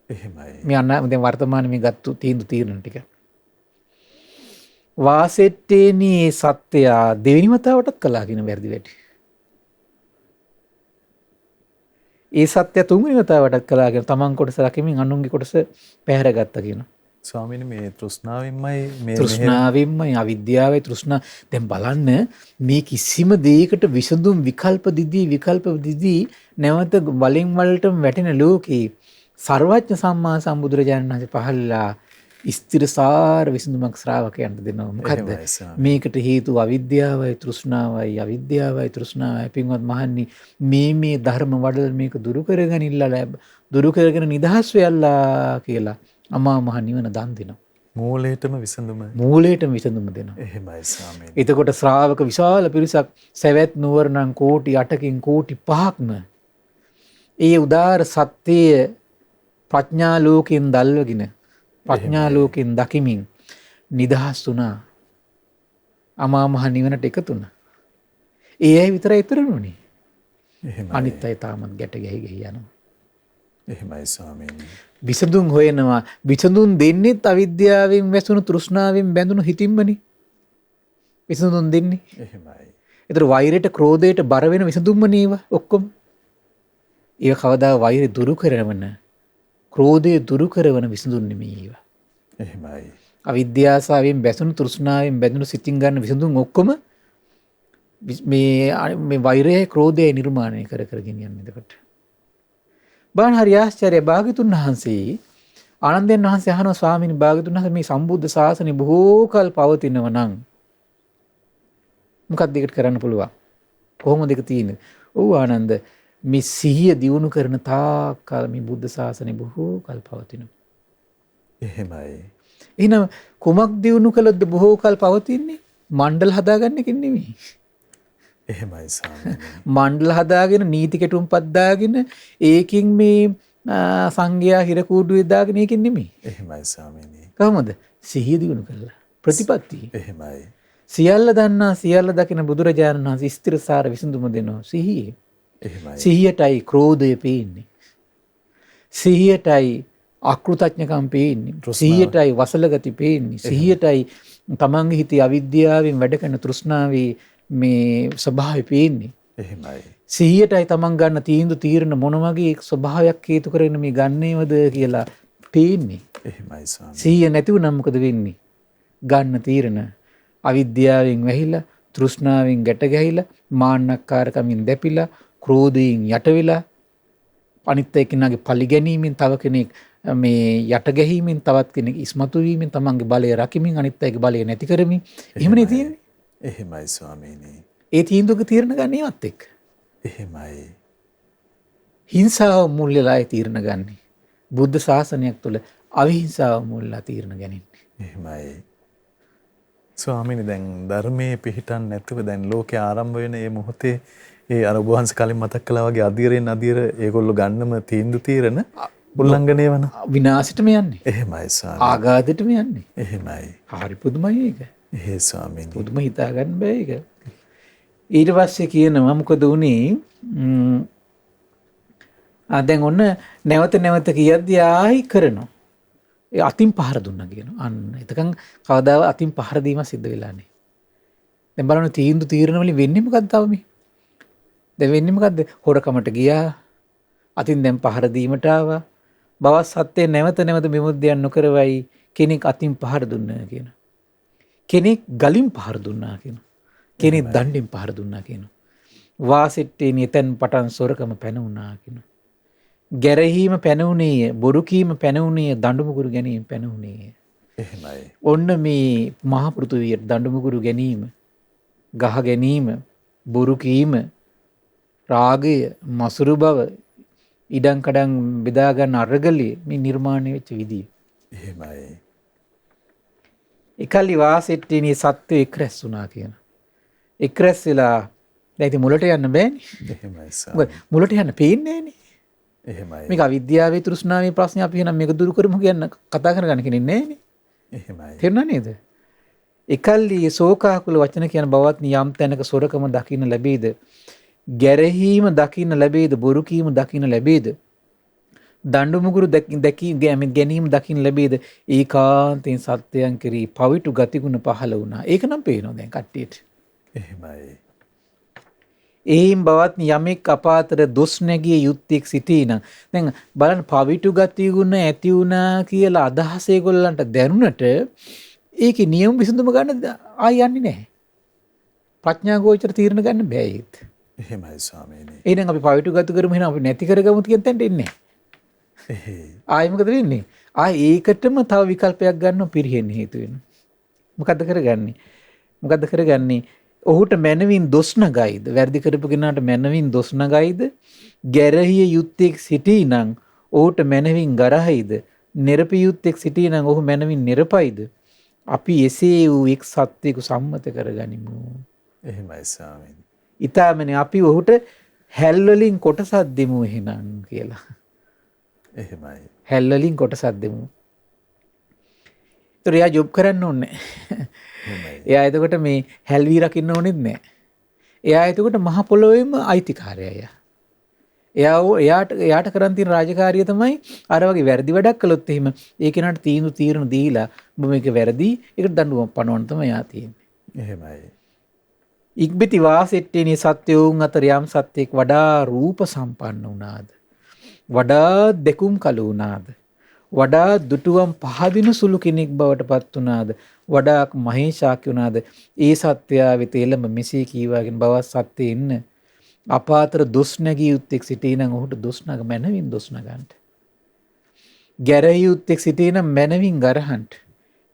එහෙමයි. මේ දැන් වර්තමානයේ මේ ගත්තු තීරණ ටික. වාසෙට්ටේනි සත්‍යය දෙවෙනි වතාවටත් කළා කියන වැරදි වැඩි. ඒ සත්‍ය තුන්වෙනි වතාවටත් කළා කියන තමන් කොටස රකිමින් අනුන්ගේ කොටස පැහැරගත්තා කියන. ස්වාමීනි මේ තෘෂ්ණාවෙන්මයි මේ තෘෂ්ණාවෙන්මයි අවිද්‍යාවයි තෘෂ්ණා. දැන් බලන්න මේ කිසිම දෙයකට විසඳුම් විකල්ප දිදී නැවත බලෙන් වලටම වැටෙන ලෝකේ සර්වඥ සම්මා සම්බුදුරජාණන් වහන්සේ පහළලා ස්ථිරසාර විසඳුමක් ශ්‍රාවකයන්ට දෙනවා. මොකද්ද? මේකට හේතුව අවිද්‍යාවයි තෘෂ්ණාවයි. පින්වත් මහන්නි මේ ධර්ම වඩල මේක දුරු කරගෙන නිදහස් වෙයල්ලා කියලා අමා මහ නිවන දන් දෙනවා. මූලයටම විසඳුම දෙනවා. එහෙමයි ස්වාමීනි. එතකොට ශ්‍රාවක විශාල පිරිසක් සවැත් නුවර නම් කෝටි 8කින් කෝටි 5ක්ම ඒ උදාර සත්‍යය ප්‍රඥා ලෝකයෙන් දල්වගෙන ප්‍රඥා ලෝකෙන් දකිමින් නිදහස් වුණා. අමා මහ නිවනට එකතු වුණා. ඒ අය විතරයි ඊතරනුනේ. එහෙමයි. අනිත් අය තාමත් ගැට ගැහි යනවා. එහෙමයි ස්වාමීනි. විසඳුම් හොයනවා. විසඳුම් දෙන්නෙත් අවිද්‍යාවෙන් වැසුණු තෘෂ්ණාවෙන් බැඳුණු හිතින්මනේ. විසඳුම් දෙන්නේ. එහෙමයි. ඒතර වෛරයට ක්‍රෝධයට බර වෙන විසඳුම්මනේ ඒවා ඔක්කොම. ඒක කවදා වෛරය දුරු කරවන ක්‍රෝධය දුරු කරවන විසඳුම් නෙමෙයි ඒවා. එහෙමයි. අවිද්‍යාසාවෙන් බැසුණු තෘෂ්ණාවෙන් බැඳුණු සිතින් ගන්න විසඳුම් ඔක්කොම මේ වෛරය ක්‍රෝධය නිර්මාණය කරගෙන යන්නේ. එතකොට බාන හරි ආශ්චර්ය භාග්‍යතුන් වහන්සේ ආනන්දයන් වහන්සේ අහනවා ස්වාමීනි භාග්‍යතුන් වහන්සේ මේ සම්බුද්ධ ශාසනය බොහෝ කල් පවතිනව නම් මොකක්ද ඒකට කරන්න පුළුවන්? කොහොමද ඒක තියෙන්නේ? ඔව් ආනන්ද මේ සිහිය දියුණු කරන තාක් කල් මේ බුද්ධ ශාසනය බොහෝ කල් පවතිනවා. එහෙමයි. එහෙනම් කුමක් දියුණු කළොත්ද බොහෝ කල් පවතින්නේ? මණ්ඩල හදාගන්න එක නෙමෙයි. එහෙමයි ස්වාමීනි. මණ්ඩල හදාගෙන නීති කෙටුම්පත් දාගෙන ඒකින් මේ සංඝයා හිර කූඩුවේ දාගෙන ඒකින් නෙමෙයි. එහෙමයි ස්වාමීනි. කොහොමද? සිහිය දියුණු කළා. ප්‍රතිපත්තිය. එහෙමයි. සියල්ල දන්නා සියල්ල දකින බුදුරජාණන් වහන්සේ ස්ථිරසාර විසඳුම දෙනවා සිහියේ. එහෙමයි. සිහියටයි ක්‍රෝධය පේන්නේ. සිහියටයි අකෘතඥකම් පේන්නේ. සිහියටයි වසල ගති පේන්නේ. සිහියටයි තමන්ගේ හිතේ අවිද්‍යාවෙන් වැඩ කරන තෘෂ්ණාවේ මේ ස්වභාවය පේන්නේ. එහෙමයි. සිහියටයි තමන් ගන්න තීන්දුව තීරණ මොන වගේ ස්වභාවයක් හේතු කරගෙන මේ ගන්නේවද කියලා පේන්නේ. එහෙමයි ස්වාමී. සිහිය නැති වුණා මොකද වෙන්නේ? ගන්න තීරණ අවිද්‍යාවෙන් වැහිලා, තෘෂ්ණාවෙන් ගැට ගැහිලා, මාන්නක්කාරකමින් දැපිලා, ක්‍රෝධයෙන් යට වෙලා, අනිත් එක්කෙනාගේ පරිගැනීමෙන් තව කෙනෙක් මේ යට ගැහිමින් තවත් කෙනෙක් ඉස්මතු වීමෙන් තමන්ගේ බලය රකිමින් අනිත් අයගේ බලය නැති කරමින් එහෙමනේ තියෙන්නේ. එහෙමයි ස්වාමීනි. ඒ තීන්දුවක තීරණ ගන්න ඒවත් එක්ක. එහෙමයි. හිංසාව මුල් වෙලා තීරණ ගන්න. බුද්ධ ශාසනයක් තුළ අවිහිංසාව මුල්ලා තීරණ ගනින්නේ. එහෙමයි. ස්වාමීනි දැන් ධර්මයේ පිහිටන් නැතුව දැන් ලෝකේ ආරම්භ වෙන මේ මොහොතේ ඒ අර ඔබ වහන්සේ කලින් මතක් කළා වගේ අධීරෙන් අධීර ඒගොල්ලෝ ගන්නම තීන්දුව තීරණ උල්ලංඝනය වෙන විනාශයටම යන්නේ. එහෙමයි ස්වාමී. ආඝාතයටම යන්නේ. එහෙමයි. හරි පුදුමයි ඒක. එහෙ ස්වාමීනි. පුදුම හිතා ගන්න බෑ ඒක. ඊට පස්සේ කියනවා මොකද උනේ දැන් ඔන්න නැවත නැවත කියද්දී ආයි කරනවා. ඒ අතින් පහර දුන්නා කියනවා. අන්න එතකන් කවදාවත් අතින් පහර දීම සිද්ධ වෙලා නැහැ. දැන් බලන්න තීන්දුව තීරණ වලින් වෙන්නේ මොකද්ද තව මේ? දැන් වෙන්නේ මොකද්ද? හොරකමට ගියා. අතින් දැන් පහර දීමට ආවා. බවස් සත්‍යය නැවත නැවත විමුක්තියක් නොකරවයි කෙනෙක් අතින් පහර දුන්නා කියනවා. කෙනෙක් ගලින් පහර දුන්නා කියනවා. කෙනෙක් දණ්ඩෙන් පහර දුන්නා කියනවා. වාසෙට්ටේ නිතන් පටන් සොරකම පැනුණා කියනවා. ගැරහීම පැනුණේ, බොරු කීම පැනුණේ, දඬු මුගුරු ගැනීම පැනුණේ. එහෙමයි. ඔන්න මේ මහ පෘථුවියට දඬු මුගුරු ගැනීම, ගහ ගැනීම, බොරු කීම, රාගය, මසුරු බව, ඉඩම් කඩම් බෙදා ගන්න අරගලයේ මේ නිර්මාණය වෙච්ච විදිය. එහෙමයි. එකල්ලි වාසෙට්ටිනේ සත්‍ය එක්රැස් වුණා කියන. එක්රැස් වෙලා දැන් ඉතින් මුලට යන්න බෑනේ. එහෙමයි සර්. මොකද මුලට යන්න පේන්නේ නෑනේ. එහෙමයි. මේක අවිද්‍යාවේ තෘෂ්ණාවේ ප්‍රශ්නේ අපි එහෙනම් මේක දුරු කරමු කියන කතා කරගන්න කෙනෙක් නෑනේ. එහෙමයි. තේරුණා නේද? එකල්ලි ශෝකාකුල වචන කියන බවත් යම් තැනක සොරකම දකින්න ලැබෙයිද? ගැරහීම දකින්න ලැබෙයිද? බොරු කීම දකින්න ලැබෙයිද? දඬු මුගුරු ගැනීම දකින්න ලැබෙයිද? ඒකාන්තයෙන් සත්‍යයන් කෙරෙහි පවිටු ගතිගුණ පහළ වුණා. ඒක නම් පේනවා දැන් කට්ටියට. එහෙමයි. එයින් බවත් යමෙක් අපාතර දොස් නැගිය යුත්තේක් සිටීනම් දැන් බලන්න පවිටු ගතිගුණ ඇති වුණා කියලා අදහස ඒගොල්ලන්ට දැනුණට ඒකේ නියම විසඳුම ගන්න ආය යන්නේ නැහැ. ප්‍රඥා ගෝචර තීරණ ගන්න බෑ ඒත්. එහෙමයි ස්වාමීනි. එහෙනම් අපි පවිටු ගති කරමු එහෙනම් අපි නැති කරගමු කියන තැනට එන්නේ නැහැ. ආයෙ මොකද වෙන්නේ? ඒකටම තව විකල්පයක් ගන්නව පිරෙහෙන්න හේතු වෙනවා. මොකද්ද කරගන්නේ? ඔහුට මනවින් දොස් නගයිද? වැරදි කරපු කෙනාට මනවින් දොස් නගයිද? ගැරහිය යුත්තේක් සිටීනම් ඔහුට මනවින් ගරහයිද? නිර්පිය යුත්තේක් සිටීනම් ඔහු මනවින් නිර්පයිද? අපි එසේ වූ එක් සත්‍යයක සම්මත කරගනිමු. එහෙමයි ස්වාමීනි. ඊටමනේ අපි ඔහුට හැල් වලින් කොටසක් දෙමු එහෙනම් කියලා. එහෙමයි. හැල් වලින් කොටසක් දෙමු. ඒතර එයා ජොබ් කරන්න ඕනේ. එයා එතකොට මේ හැල්වි රකින්න ඕනෙත් නෑ. එයා එතකොට මහ පොළොවේම අයිතිකාරයයි. එයාට කරන් තියෙන රාජකාරිය තමයි අර වගේ වැරදි වැඩක් කළොත් එහෙම ඒ කෙනාට තීරණ දීලා ඔබ මේක වැරදි ඒකට දඬුවම් පනවන්න තමයි යා තියෙන්නේ. එහෙමයි. ඉක්බිති වාසෙට්ටේනේ සත්‍යෝන් අතර යම් සත්‍යයක් වඩා රූප සම්පන්න වුණාද? වඩා දෙකුම් කළු වුණාද? වඩා දුටුවම් පහදින සුළු කෙනෙක් බවට පත් වුණාද? වඩා මහේශාක්‍ය වුණාද? ඒ සත්‍යය වෙත එළඹ මෙසේ කීවාගෙන බව සත්‍යයේ ඉන්න අපාතර දොස් නැගී යුත්තේක් සිටීනම් ඔහුට දොස් නග මනවින් දොස් නගන්නට. ගැරහි යුත්තේක් සිටීනම් මනවින් ගරහන්ට.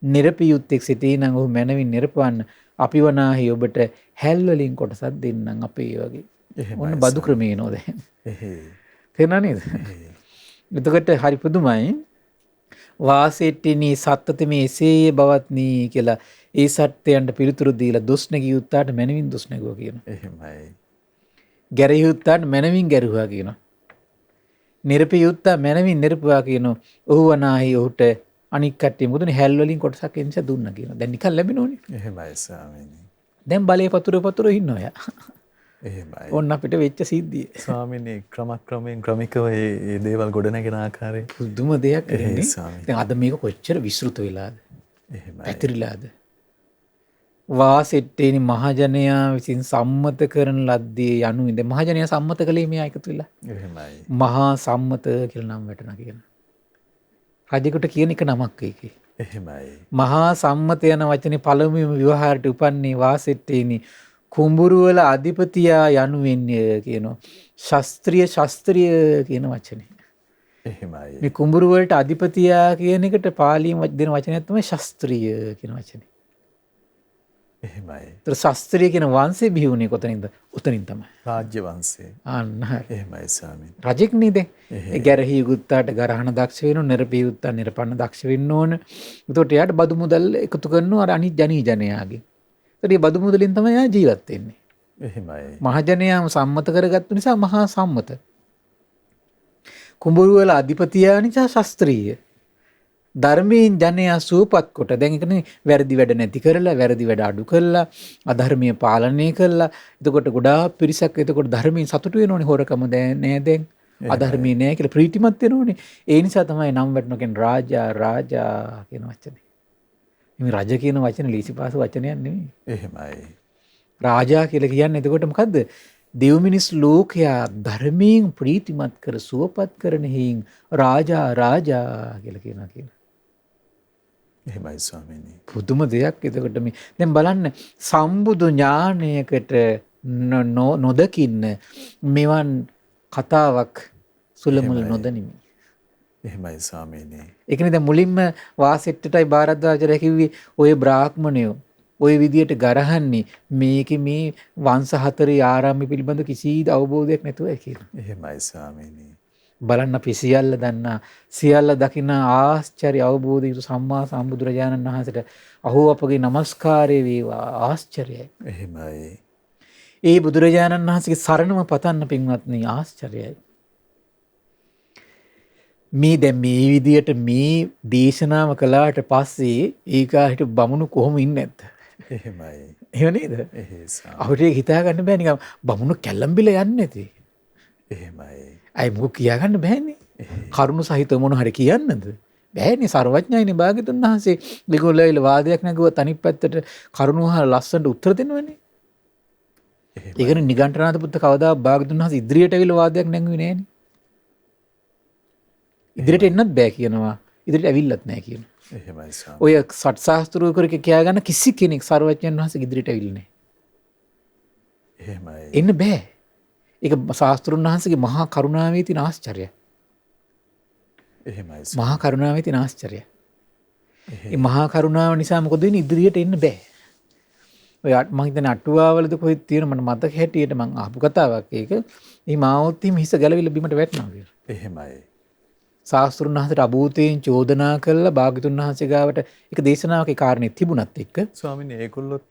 නිර්පිය යුත්තේක් සිටීනම් ඔහු මනවින් නිර්පවන්න. අපි වනාහි ඔබට හැල් වලින් කොටසක් දෙන්නම් අපේ වගේ. ඔන්න බදු ක්‍රමේනෝ දැන්. තේරුණා නේද? එතකොට හරි පුදුමයි. වාසෙට්ටිනී සත්තතමේ එසේ බවත්නි කියලා ඒ සත්‍යයන්ට පිළිතුරු දීලා දොස් නැගී යුත්තාට මනවින් දොස් නැගුවා කියනවා. එහෙමයි. ගැරහි යුත්තාට මනවින් ගැරුවා කියනවා. නිර්පිය යුත්තා මනවින් නිර්පුවා කියනවා. ඔහු වනාහි ඔහුට අනික් කට්ටිය මොකදනේ හැල් වලින් කොටසක් එන්ස දුන්නා කියනවා. දැන් නිකන් ලැබෙනෝනේ. එහෙමයි ස්වාමීනි. දැන් බලේ පතුර ඉන්නවා යා. එහෙමයි. ඕන්න අපිට වෙච්ච සිද්ධිය. ස්වාමීනි ක්‍රමක්‍රමයෙන් ක්‍රමිකව මේ දේවල් ගොඩනගෙන ආකාරය පුදුම දෙයක් වෙන්නේ. ස්වාමීනි. දැන් අද මේක කොච්චර විස්තෘත වෙලාද? එහෙමයි. පැතිරිලාද? වාසෙට්ටේනි මහජනයා විසින් සම්මත කරන ලද්දේ යනුවෙන්ද මහජනයා සම්මත කළේ මෙයා එකතු වෙලා. එහෙමයි. මහා සම්මත කියලා නම් වැටෙනවා කියන. රජෙකුට කියන එක නමක් ඒකේ. එහෙමයි. මහා සම්මත යන වචනේ පළමුවෙම ව්‍යවහාරයට උපන්නේ වාසෙට්ටේනි කුඹුරුවල අධිපතියා යනුවෙන් කියනවා. ශාස්ත්‍රීය කියන වචනේ. එහෙමයි. මේ කුඹුරු වලට අධිපතියා කියන එකට පාලියෙන් දෙන වචනයක් තමයි ශාස්ත්‍රීය කියන වචනේ. එහෙමයි. ඒතර ශාස්ත්‍රීය කියන වංශේ බිහි වුණේ කොතනින්ද? උතනින් තමයි. රාජ්‍ය වංශේ. අන්න හරි. එහෙමයි ස්වාමීනි. රජෙක් නේද? ඒ ගැරහි යුත්තාට ගරහන දක්ෂ වෙන්න ඕන, නිරපී යුත්තා නිරපන්න දක්ෂ වෙන්න ඕන. ඒතකොට එයාට බදු මුදල් එකතු කරනවා අර අනිත් ජනයාගේ. ඒතකොට මේ බදු මුදලින් තමයි එයා ජීවත් වෙන්නේ. එහෙමයි. මහජනයාම සම්මත කරගත්තු නිසා මහා සම්මත. කුඹුරු වල අධිපතියා නිසා ශාස්ත්‍රීය. ධර්මයෙන් ජනයා සූපත් කොට දැන් එකනේ වැරදි වැඩ නැති කරලා වැරදි වැඩ අඩු කරලා අධර්මීය පාලනය කරලා එතකොට ගොඩාක් පිරිසක් එතකොට ධර්මයෙන් සතුටු වෙනෝනේ හොරකම නෑ දැන් අධර්මී නෑ කියලා ප්‍රීතිමත් වෙනෝනේ ඒ නිසා තමයි නම් වටන කෙන රාජා කියන වචනේ මේ රජ කියන වචනේ ලීසිපාස වචනයක් නෙමෙයි එහෙමයි. රාජා කියලා කියන්නේ එතකොට මොකද්ද දෙව් මිනිස් ලෝකයා ධර්මයෙන් ප්‍රීතිමත් කර සුවපත් කරන හේයින් රාජා කියලා කියනවා කියලා එහෙමයි ස්වාමීනි. පුදුම දෙයක් එතකොට මේ දැන් බලන්න සම්බුදු ඥානයකට නොදකින්න මෙවන් කතාවක් සුලමුල නොදනිමි. එහෙමයි ස්වාමීනි. ඒකනේ දැන් මුලින්ම වාසෙට්ටටයි භාරද්වාජලා කිව්වේ ඔය බ්‍රාහ්මණයෝ ඔය විදියට ගරහන්නේ මේකේ මේ වංශ හතරේ ආරම්භය පිළිබඳ කිසි අවබෝධයක් නැතුවයි කියලා. එහෙමයි ස්වාමීනි. බලන්න අපි සියල්ල දන්නා සියල්ල දකින ආශ්චර්ය අවබෝධය යුතු සම්මා සම්බුදුරජාණන් වහන්සේට අහෝ අපගේ নমස්කාරය වේවා ආශ්චර්යයි. එහෙමයි. ඒ බුදුරජාණන් වහන්සේගේ සරණම පතන්න පින්වත්නි ආශ්චර්යයි. මේ දැන් මේ විදියට මේ දේශනාව කළාට පස්සේ ඒකාහිට බමුණු කොහොම ඉන්නේ නැද්ද? එහෙමයි. එහෙම නේද? එහෙසම්. අපිට ඒක හිතා ගන්න බෑ නිකන් බමුණු කැළඹිලා යන්නේ නැති. එහෙමයි. අය මොකක් කියා ගන්න බෑනේ. කරුණු සහිතව මොන හරි කියන්නද? බෑනේ සර්වඥයිනේ භාග්‍යතුන් වහන්සේ මේගොල්ලෝ වාදයක් නැගුවත් අනිත් පැත්තට කරුණු අහලා ලස්සනට උත්තර දෙනවනේ. ඒකනේ නිගණ්ඨනාථ පුත්ත කවදා භාග්‍යතුන් වහන්සේ ඉදිරියට ඇවිල්ලා වාදයක් නැගුවේ නෑනේ. ඉදිරියට එන්නත් බෑ කියනවා. ඉදිරියට ඇවිල්ලත් නෑ කියනවා. එහෙමයි ස්වාමී. ඔය සත් ශාස්ත්‍රූ කරක කියා ගන්න කිසි කෙනෙක් සර්වඥයන් වහන්සේ ඉදිරියට ඇවිල්ලා නෑ. එහෙමයි. එන්න බෑ. ඒක ශාස්ත්‍රුන් වහන්සේගේ මහා කරුණාවේ තියෙන ආශ්චර්යය. එහෙමයි. මහා කරුණාවේ තියෙන ආශ්චර්යය. ඒ මහා කරුණාව නිසා මොකද වෙන්නේ ඉදිරියට එන්න බෑ. ඔය මම හිතන්නේ අටුවාවලද කොහෙද තියෙන මට මතක හැටියට මම අහපු කතාවක් ඒක. මේ මාවොත් හිම හිස ගැලවිලා බිමට වැටෙනවා කියලා. එහෙමයි. ශාස්ත්‍රුන් වහන්සේට අභූතයෙන් චෝදනා කළා භාග්‍යතුන් වහන්සේ ගාවට ඒක දේශනාවකේ කාරණේ තිබුණත් එක්ක ස්වාමීනි ඒගොල්ලොත්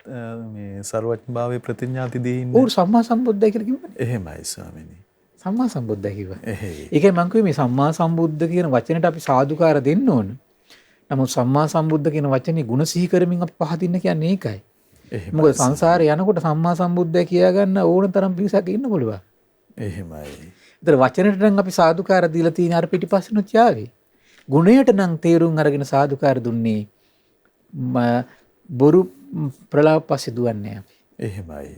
මේ සර්වඥභාවයේ ප්‍රතිඥාති දී ඉන්නේ. ඕ සම්මා සම්බුද්දයි කියලා කිව්වනේ. එහෙමයි ස්වාමීනි. සම්මා සම්බුද්දයි කිව්වා. එහෙයි. ඒකයි මම කිව්වේ මේ සම්මා සම්බුද්ධ කියන වචනෙට අපි සාදුකාර දෙන්න ඕන. නමුත් සම්මා සම්බුද්ධ කියන වචනේ ಗುಣ සිහි කරමින් අපි පහදින්න කියන්නේ ඒකයි. මොකද සංසාරේ යනකොට සම්මා සම්බුද්ධය කියා ගන්න ඕන තරම් පිරිසක් ඉන්න පුළුවන්. එහෙමයි. ඒතර වචනෙට නම් අපි සාදුකාර දීලා තියෙන අර පිටිපස්සෙනුත් යාවේ. ගුණයට නම් තේරුම් අරගෙන සාදුකාර දුන්නේ බොරු ප්‍රලාප පස්සේ දුවන්නේ අපි. එහෙමයි.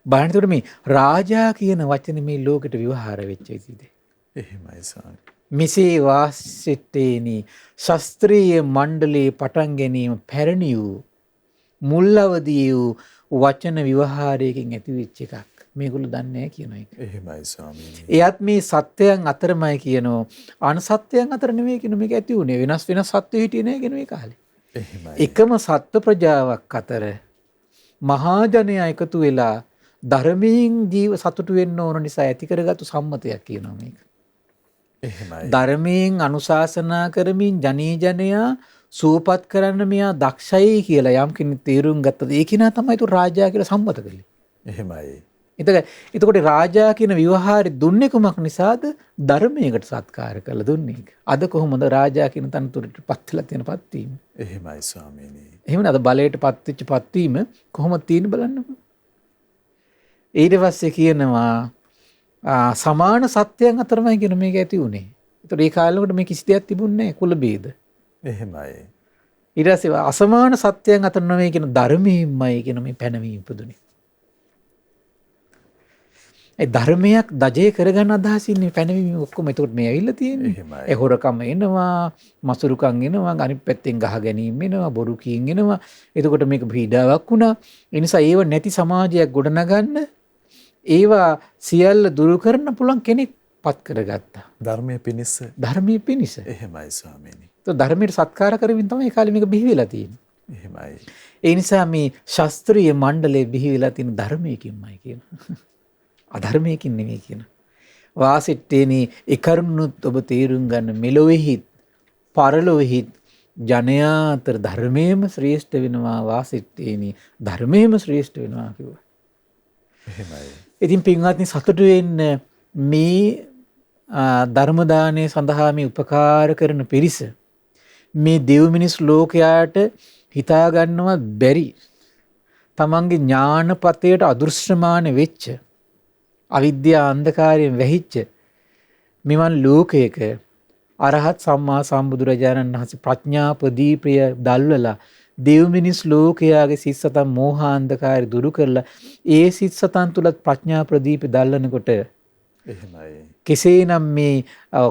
බලන්නකොට මේ රාජා කියන වචනේ මේ ලෝකෙට විවහාර වෙච්ච විදිහද. එහෙමයි ස්වාමී. මෙසේ වාසිතේනි ශාස්ත්‍රීය මණ්ඩලයේ පටන් ගැනීම පැරණි වූ මුල් අවදී වූ වචන විවහාරයකින් ඇති වෙච්ච එකක්. මේගොල්ලෝ දන්නේ නැහැ කියන එක. එහෙමයි ස්වාමීනි. එයත් මේ සත්‍යයන් අතරමයි කියනෝ අනසත්‍යයන් අතර නෙමෙයි කියන මේක ඇති උනේ වෙනස් සත්‍ය හිටියේ නැහැ කියන මේ කාලේ. එහෙමයි. එකම සත්ත්ව ප්‍රජාවක් අතර මහා ජනයා එකතු වෙලා ධර්මයෙන් ජීව සතුටු වෙන්න ඕන නිසා ඇති කරගත්තු සම්මතයක් කියනවා මේක. එහෙමයි. ධර්මයෙන් අනුශාසනා කරමින් ජනයා සූපත් කරන්න මෙයා දක්ෂයි කියලා යම් කෙනෙක් තීරුම් ගත්තද ඒ කෙනා තමයි තු රාජා කියලා සම්මත කළේ. එහෙමයි. එතකොට රාජා කියන විවහාරය දුන්නේ කුමක් නිසාද? ධර්මයකට සත්කාර කළ දුන්නේ. අද කොහොමද රාජා කියන තනතුරට පත් වෙලා තියෙන පත්වීම? එහෙමයි ස්වාමීනි. එහෙමනේ අද බලයට පත්වෙච්ච පත්වීම කොහොමද තියෙන බලන්නකෝ. ඊට පස්සේ කියනවා සමාන සත්‍යයන් අතරමයි කියන මේක ඇති උනේ. ඒතකොට ඒ කාලෙකට මේ කිසි දෙයක් තිබුණේ නැහැ කුල ભેද. එහෙමයි. ඊට පස්සේ අසමාන සත්‍යයන් අතර නෙමෙයි කියන ධර්මයෙන්මයි කියන මේ පැනවීම ඉපදුනේ. ඒ ධර්මයක් දජය කරගන්න අදහසින් මේ පැනවීම ඔක්කොම එතකොට මේ ඇවිල්ලා තියෙන්නේ. එහෙමයි. ඒ හොරකම එනවා, මසුරුකම් එනවා, අනිත් පැත්තෙන් ගහ ගැනීම එනවා, බොරු කීම් එනවා. එතකොට මේක පීඩාවක් වුණා. ඒ නිසා ඒව නැති සමාජයක් ගොඩනගන්න ඒවා සියල්ල දුරු කරන්න පුළුවන් කෙනෙක් පත් කරගත්තා. ධර්මයේ පිනිස. ධර්මයේ පිනිස. එහෙමයි ස්වාමීනි. તો ධර්මයට සත්කාර කරමින් තමයි ඒ කාලේ මේක බිහි වෙලා තියෙන්නේ. එහෙමයි. ඒ නිසා මේ ශාස්ත්‍රීය මණ්ඩලයේ බිහි වෙලා තියෙන ධර්මයකින්මයි කියන. අධර්මයකින් නෙමෙයි කියන. වාසිට්ටේනි ඒ කරුණුත් ඔබ තේරුම් ගන්න මෙලොවෙහිත් පරලොවෙහිත් ජනයා අතර ධර්මයේම ශ්‍රේෂ්ඨ වෙනවා වාසිට්ටේනි ධර්මයේම ශ්‍රේෂ්ඨ වෙනවා කිව්වා. එහෙමයි. ඉතින් පින්වත්නි සතුටු වෙන්න මේ ධර්ම දානය සඳහා මේ උපකාර කරන පිරිස මේ දෙව් මිනිස් ලෝකයාට හිතා ගන්නවත් බැරි තමන්ගේ ඥානපතයට අදෘශ්‍යමාන වෙච්ච අවිද්‍යා අන්ධකාරයෙන් වැහිච්ච මෙවන් ලෝකයක අරහත් සම්මා සම්බුදුරජාණන් වහන්සේ ප්‍රඥා ප්‍රදීපය දල්වලා දෙව් මිනිස් ලෝකයාගේ සිත් සතන් මෝහාන්ධකාරය දුරු කරලා ඒ සිත් සතන් තුලත් ප්‍රඥා ප්‍රදීප දල්වනකොට එහෙමයි. කෙසේනම් මේ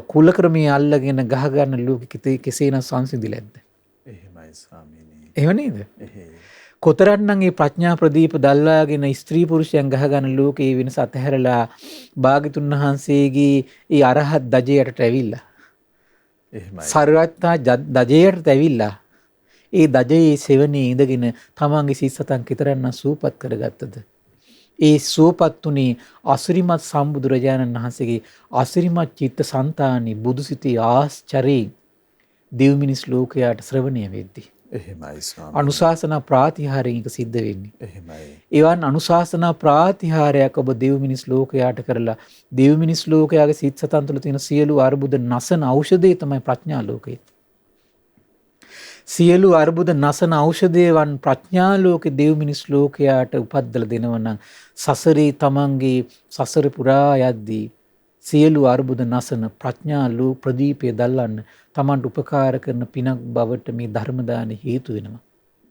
කුල ක්‍රමයේ අල්ලගෙන ගහ ගන්න ලෝකෙ කෙසේනම් සංසිඳිලාද? එහෙමයි ස්වාමීනි. එහෙම නේද? එහෙයි. කොතරම්නම් මේ ප්‍රඥා ප්‍රදීප දල්වාගෙන ස්ත්‍රී පුරුෂයන් ගහ ගන්න ලෝකේ වෙනස අතහැරලා භාග්‍යතුන් වහන්සේගේ ඒ අරහත් දජයටට ඇවිල්ලා එහෙමයි. සර්වඥා දජයටට ඇවිල්ලා ඒ දජයේ සෙවණේ ඉඳගෙන තමන්ගේ සිත් සතන් කිතරම්නම් සූපත් කරගත්තද? ඒ සූපත් උනේ අසිරිමත් සම්බුදුරජාණන් වහන්සේගේ අසිරිමත් චිත්ත සංතානි බුදුසිතේ ආශ්චර්යයෙන් දෙව් මිනිස් ලෝකයාට ශ්‍රවණය වෙද්දී එහෙමයි ස්වාමීනි. අනුශාසනා ප්‍රාතිහාරයෙන් එක සිද්ධ වෙන්නේ. එහෙමයි. එවන් අනුශාසනා ප්‍රාතිහාරයක් ඔබ දෙව් මිනිස් ලෝකයාට කරලා දෙව් මිනිස් ලෝකයාගේ සිත් සතන් තුළ තියෙන සියලු අර්බුද නසන ඖෂධය තමයි ප්‍රඥා ලෝකය. සියලු අර්බුද නසන ඖෂධයවන් ප්‍රඥා ලෝකේ දෙව් මිනිස් ලෝකයාට උපද්දලා දෙනවා නම් සසරේ තමන්ගේ සසර පුරා යද්දී සියලු අර්බුද නසන ප්‍රඥා ලෝ ප්‍රදීපය දල්වන්න තමන්ට උපකාර කරන පිනක් බවට මේ ධර්ම දාන හේතු වෙනවා.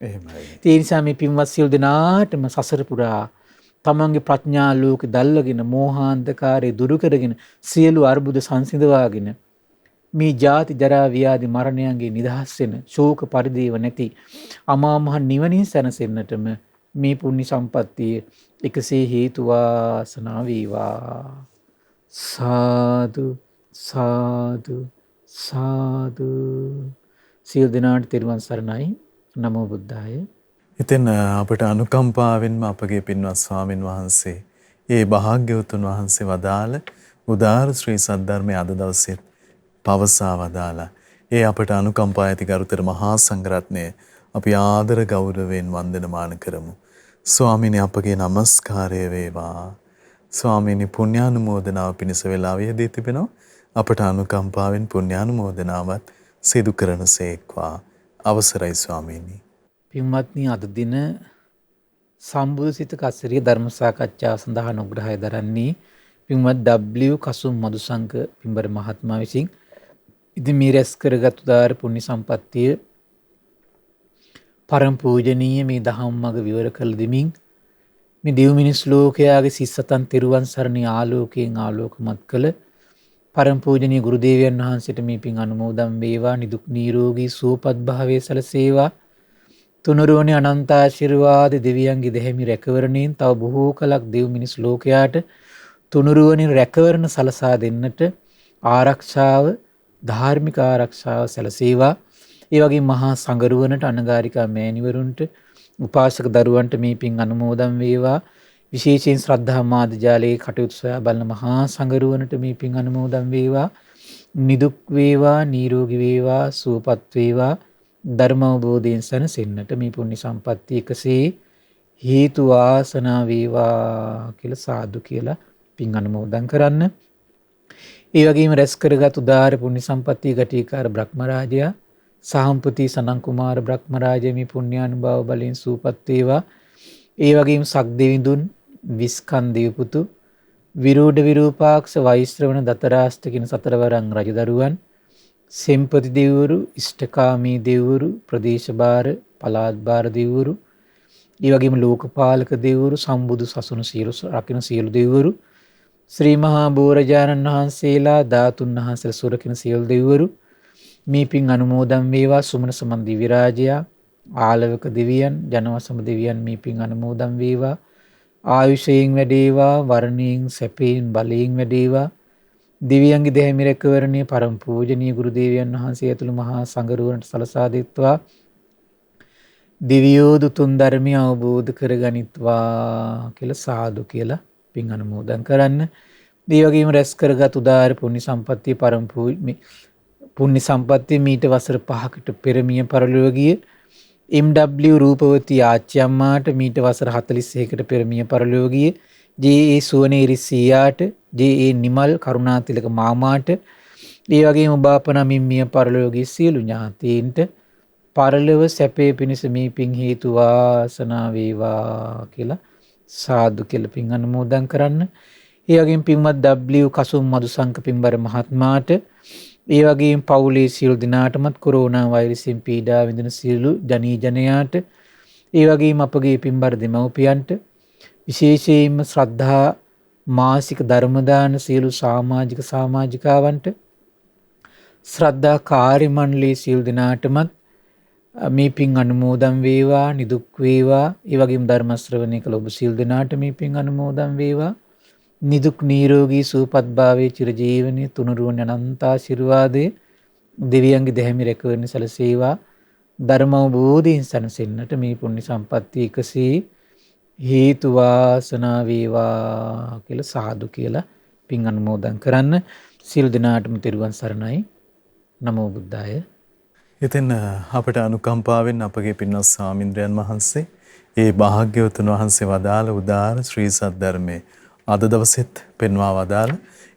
එහෙමයි. ඒ නිසා මේ පින්වත් සියලු දෙනාටම සසර පුරා තමන්ගේ ප්‍රඥා ලෝකේ දල්වගෙන මෝහාන්ධකාරය දුරු කරගෙන සියලු අර්බුද සංසිඳවාගෙන මේ ජාති ජරා ව්‍යාධි මරණයන්ගේ නිදහස් වෙන ශෝක පරිදේව නැති අමා මහ නිවනින් සැනසෙන්නටම මේ පුණ්‍ය සම්පත්තිය එකසේ හේතු වාසනා වේවා. සාදු සාදු සාදු. සියලු දෙනාට තෙරුවන් සරණයි. නමෝ බුද්ධාය. ඉතින් අපට අනුකම්පාවෙන්ම අපගේ පින්වත් ස්වාමින් වහන්සේ ඒ භාග්‍යවතුන් වහන්සේ වදාළ උදාර ශ්‍රී සද්ධර්මයේ අද දවසේ පවසා වදාලා ඒ අපට අනුකම්පා ඇති ගරුතර මහා සංඝරත්නය අපි ආදර ගෞරවයෙන් වන්දනමාන කරමු. ස්වාමීනි අපගේ নমස්කාරය වේවා. ස්වාමීනි පුණ්‍යානුමෝදනාව පිණිස වේලාවෙදී තිබෙනවා. අපට අනුකම්පාවෙන් පුණ්‍යානුමෝදනාවත් සිදු කරනසේක්වා. අවසරයි ස්වාමීනි. පින්වත්නි අද දින සම්බුදු සිත කස්සරිය ධර්ම සාකච්ඡාව සඳහා අනුග්‍රහය දරන්නේ පින්වත් W කසුම් මදුසංක පින්බර මහත්මයා විසින්. ඉතින් මේ රැස් කරගත් උදාර පුණ්‍ය සම්පත්තිය පරම පූජනීය මේ දහම් මඟ විවර කළ දෙමින් මේ දෙව් මිනිස් ලෝකයාගේ සිත් සතන් තෙරුවන් සරණේ ආලෝකයෙන් ආලෝකමත් කළ පරම පූජනීය ගුරු දේවයන් වහන්සේට මේ පින් අනුමෝදන් වේවා. නිදුක් නිරෝගී සුවපත් භාවයේ සැලසේවා. තුනුරුවනේ අනන්ත ආශිර්වාද දෙවියන්ගේ දෙහිමි රැකවරණයෙන් තව බොහෝ කලක් දෙව් මිනිස් ලෝකයාට තුනුරුවනේ රැකවරණ සලසා දෙන්නට ආරක්ෂාව ධාර්මික ආරක්ෂාව සැලසේවා. ඒ වගේ මහා සංගරුවනට අනගාരികා මෑණිවරුන්ට උපාසක දරුවන්ට මේ පින් අනුමෝදන් වේවා. විශේෂයෙන් ශ්‍රද්ධා මාධ්‍යාලයේ කටයුතු සොයා බලන මහා සංගරුවනට මේ පින් අනුමෝදන් වේවා. නිදුක් වේවා, නිරෝගී වේවා, සුවපත් වේවා. ධර්ම අවබෝධයෙන් සැනසෙන්නට මේ පුණ්‍ය සම්පත්තිය එකසේ හේතු වාසනා වේවා කියලා සාදු කියලා පින් අනුමෝදන් කරන්න. ඒ වගේම රැස් කරගත් උදාාර පුණ්‍ය සම්පත්තිය ගටිකාර බ්‍රහ්මරාජයා සහම්පති සනන් කුමාර බ්‍රහ්මරාජයා මේ පුණ්‍යානුභාව බලෙන් සූපත් වේවා. ඒ වගේම සක්දෙවිඳුන් විස්කන්ධය පුතු විරූඪ විරූපාක්ෂ වෛශ්‍රවණ දතරාෂ්ට කියන සතරවරන් රජදරුවන් සෙම්පති දෙවිවරු ඉෂ්ඨකාමී දෙවිවරු ප්‍රදේශභාර පළාත් භාර දෙවිවරු ඒ වගේම ලෝකපාලක දෙවිවරු සම්බුදු සසුන සියලු රකින්න සියලු දෙවිවරු ශ්‍රී මහා බෝරජාණන් වහන්සේලා ධාතුන් වහන්සේලා සුරකින්න සියලු දෙවිවරු මේ පින් අනුමෝදන් වේවා. සුමන සමන් දිව්‍ය රාජයා ආලවක දෙවියන් ජනවසම දෙවියන් මේ පින් අනුමෝදන් වේවා. ආයුෂයෙන් වැඩේවා, වර්ණයෙන් සැපයෙන් බලයෙන් වැඩේවා. දිව්‍යයන්ගේ දෙහිමි රැකවරණයේ පරම පූජනීය ගුරු දේවයන් වහන්සේ ඇතුළු මහා සංඝරුවන්ට සලසා දෙත්වා. දිව්‍යෝ දුතුන් ධර්මය අවබෝධ කරගනිත්වා කියලා සාදු කියලා පින් අනුමෝදන් කරන්න. ඒ වගේම රැස් කරගත් උදාාර පුණ්‍ය සම්පත්තිය පරම පුණ්‍ය සම්පත්තිය මීට වසර 5කට පෙර මිය පරලොව ගිය MW රූපවති ආච්චියම්මාට මීට වසර 41කට පෙර මිය පරලොව ගිය ජේ.ඒ. සුවනේරි සීයාට, ජේ.ඒ. නිමල් කරුණාතිලක මාමාට, ඒ වගේම බාපනමින් මිය පරලොව ගිය සියලු ඥාතීන්ට පරලොව සැපේ පිණිස මේ පින් හේතු වාසනා වේවා කියලා සාදු කියලා පින් අනුමෝදන් කරන්න. ඒ වගේම පින්වත් W කසුම් මදුසංක පින්බර මහත්මයාට, ඒ වගේම පවුලේ සියලු දෙනාටමත් කොරෝනා වෛරසයෙන් පීඩා විඳින සියලු ජනී ජනයාට, ඒ වගේම අපගේ පින්බර දෙමව්පියන්ට, විශේෂයෙන්ම ශ්‍රද්ධා මාසික ධර්ම දාන සියලු සමාජික සමාජිකාවන්ට, ශ්‍රද්ධා කාර්ය මණ්ඩලයේ සියලු දෙනාටමත් මේ පින් අනුමෝදන් වේවා, නිදුක් වේවා. ඒ වගේම ධර්ම ශ්‍රවණය කළ ඔබ සියලු දෙනාට මේ පින් අනුමෝදන් වේවා. නිදුක් නිරෝගී සුවපත් භාවයේ චිරජීවනයේ තුනුරුවන් අනන්ත ආශිර්වාදයේ දෙවියන්ගේ දෙහිමි රැකවරණ සැලසේවා. ධර්ම අවබෝධයෙන් සැනසෙන්නට මේ පුණ්‍ය සම්පත්තිය එකසේ හේතු වාසනා වේවා කියලා සාදු කියලා පින් අනුමෝදන් කරන්න. සියලු දෙනාටම තෙරුවන් සරණයි. නමෝ බුද්ධාය. ඉතින් අපට අනුකම්පාවෙන් අපගේ පින්වත් ස්වාමින්ද්‍රයන් වහන්සේ ඒ භාග්‍යවතුන් වහන්සේ වදාළ උදාර ශ්‍රී සද්ධර්මයේ අද දවසෙත් පෙන්වා වදාළ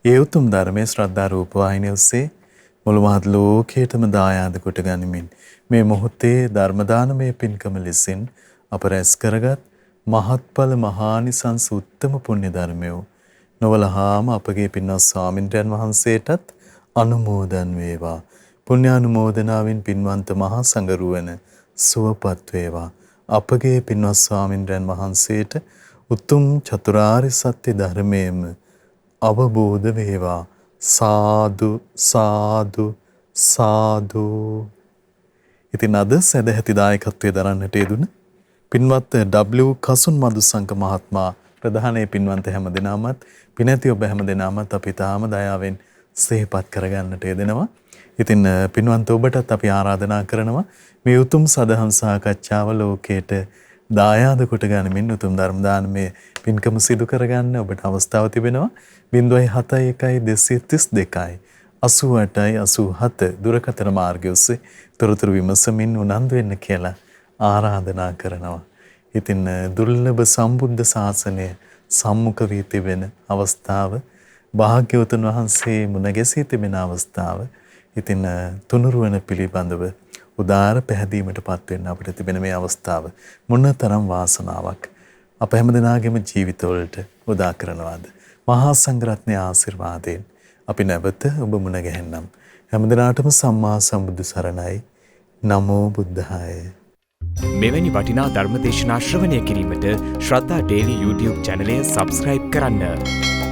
ඒ උතුම් ධර්මයේ ශ්‍රද්ධා රූප වාහිනිය ඔස්සේ මුළු මහත් ලෝකයටම දායාද කොට ගනිමින් මේ මොහොතේ ධර්ම දානමය පින්කම ලෙසින් අප රැස් කරගත් මහත්ඵල මහානිසංස උත්තම පුණ්‍ය ධර්මය නොවලහාම අපගේ පින්වත් ස්වාමින්ද්‍රයන් වහන්සේටත් අනුමෝදන් වේවා. පුණ්‍යානුමෝදනාවෙන් පින්වන්ත මහා සංඝරුවන සුවපත් වේවා. අපගේ පින්වත් ස්වාමින්ද්‍රයන් වහන්සේට උතුම් චතුරාර්ය සත්‍ය ධර්මයේම අවබෝධ වේවා. සාදු සාදු සාදු. ඉතින් අද සදැහැති දායකත්වයේ දරන්නට යෙදුන පින්වත් W කසුන් මදුසංක මහත්මයා ප්‍රධානයේ පින්වන්ත හැමදෙනාමත් පිනැති ඔබ හැමදෙනාමත් අපි තාම දයාවෙන් සිහිපත් කරගන්නට යෙදෙනවා. ඉතින් පින්වන්ත ඔබටත් අපි ආරාධනා කරනවා මේ උතුම් සදහම් සාකච්ඡාව ලෝකයට දායාද කොට ගනිමින් උතුම් ධර්ම දානමය පින්කම සිදු කරගන්න ඔබට අවස්ථාව තිබෙනවා. 071 232 88 දුරකථන මාර්ගය ඔස්සේ තොරතුරු විමසමින් උනන්දු වෙන්න කියලා ආරාධනා කරනවා. ඉතින් දුර්ලභ සම්බුද්ධ ශාසනය සම්මුඛ වී තිබෙන අවස්ථාව, භාග්‍යවතුන් වහන්සේ මුණ ගැසී තිබෙන අවස්ථාව, ඉතින් තුනුරුවන පිළිබඳව උදාර පැහැදීමටපත් වෙන්න අපිට තිබෙන මේ අවස්ථාව මොනතරම් වාසනාවක් අප හැමදෙනාගේම ජීවිතවලට උදා කරනවාද. මහා සංඝරත්නයේ ආශිර්වාදයෙන් අපි නැවත ඔබ මුණ ගැහෙන්නම්. හැමදෙනාටම සම්මා සම්බුදු සරණයි. නමෝ බුද්ධාය. මෙවැනි වටිනා ධර්ම දේශනා ශ්‍රවණය කිරීමට ශ්‍රද්ධා ඩේලි YouTube චැනලය සබ්ස්ක්‍රයිබ් කරන්න.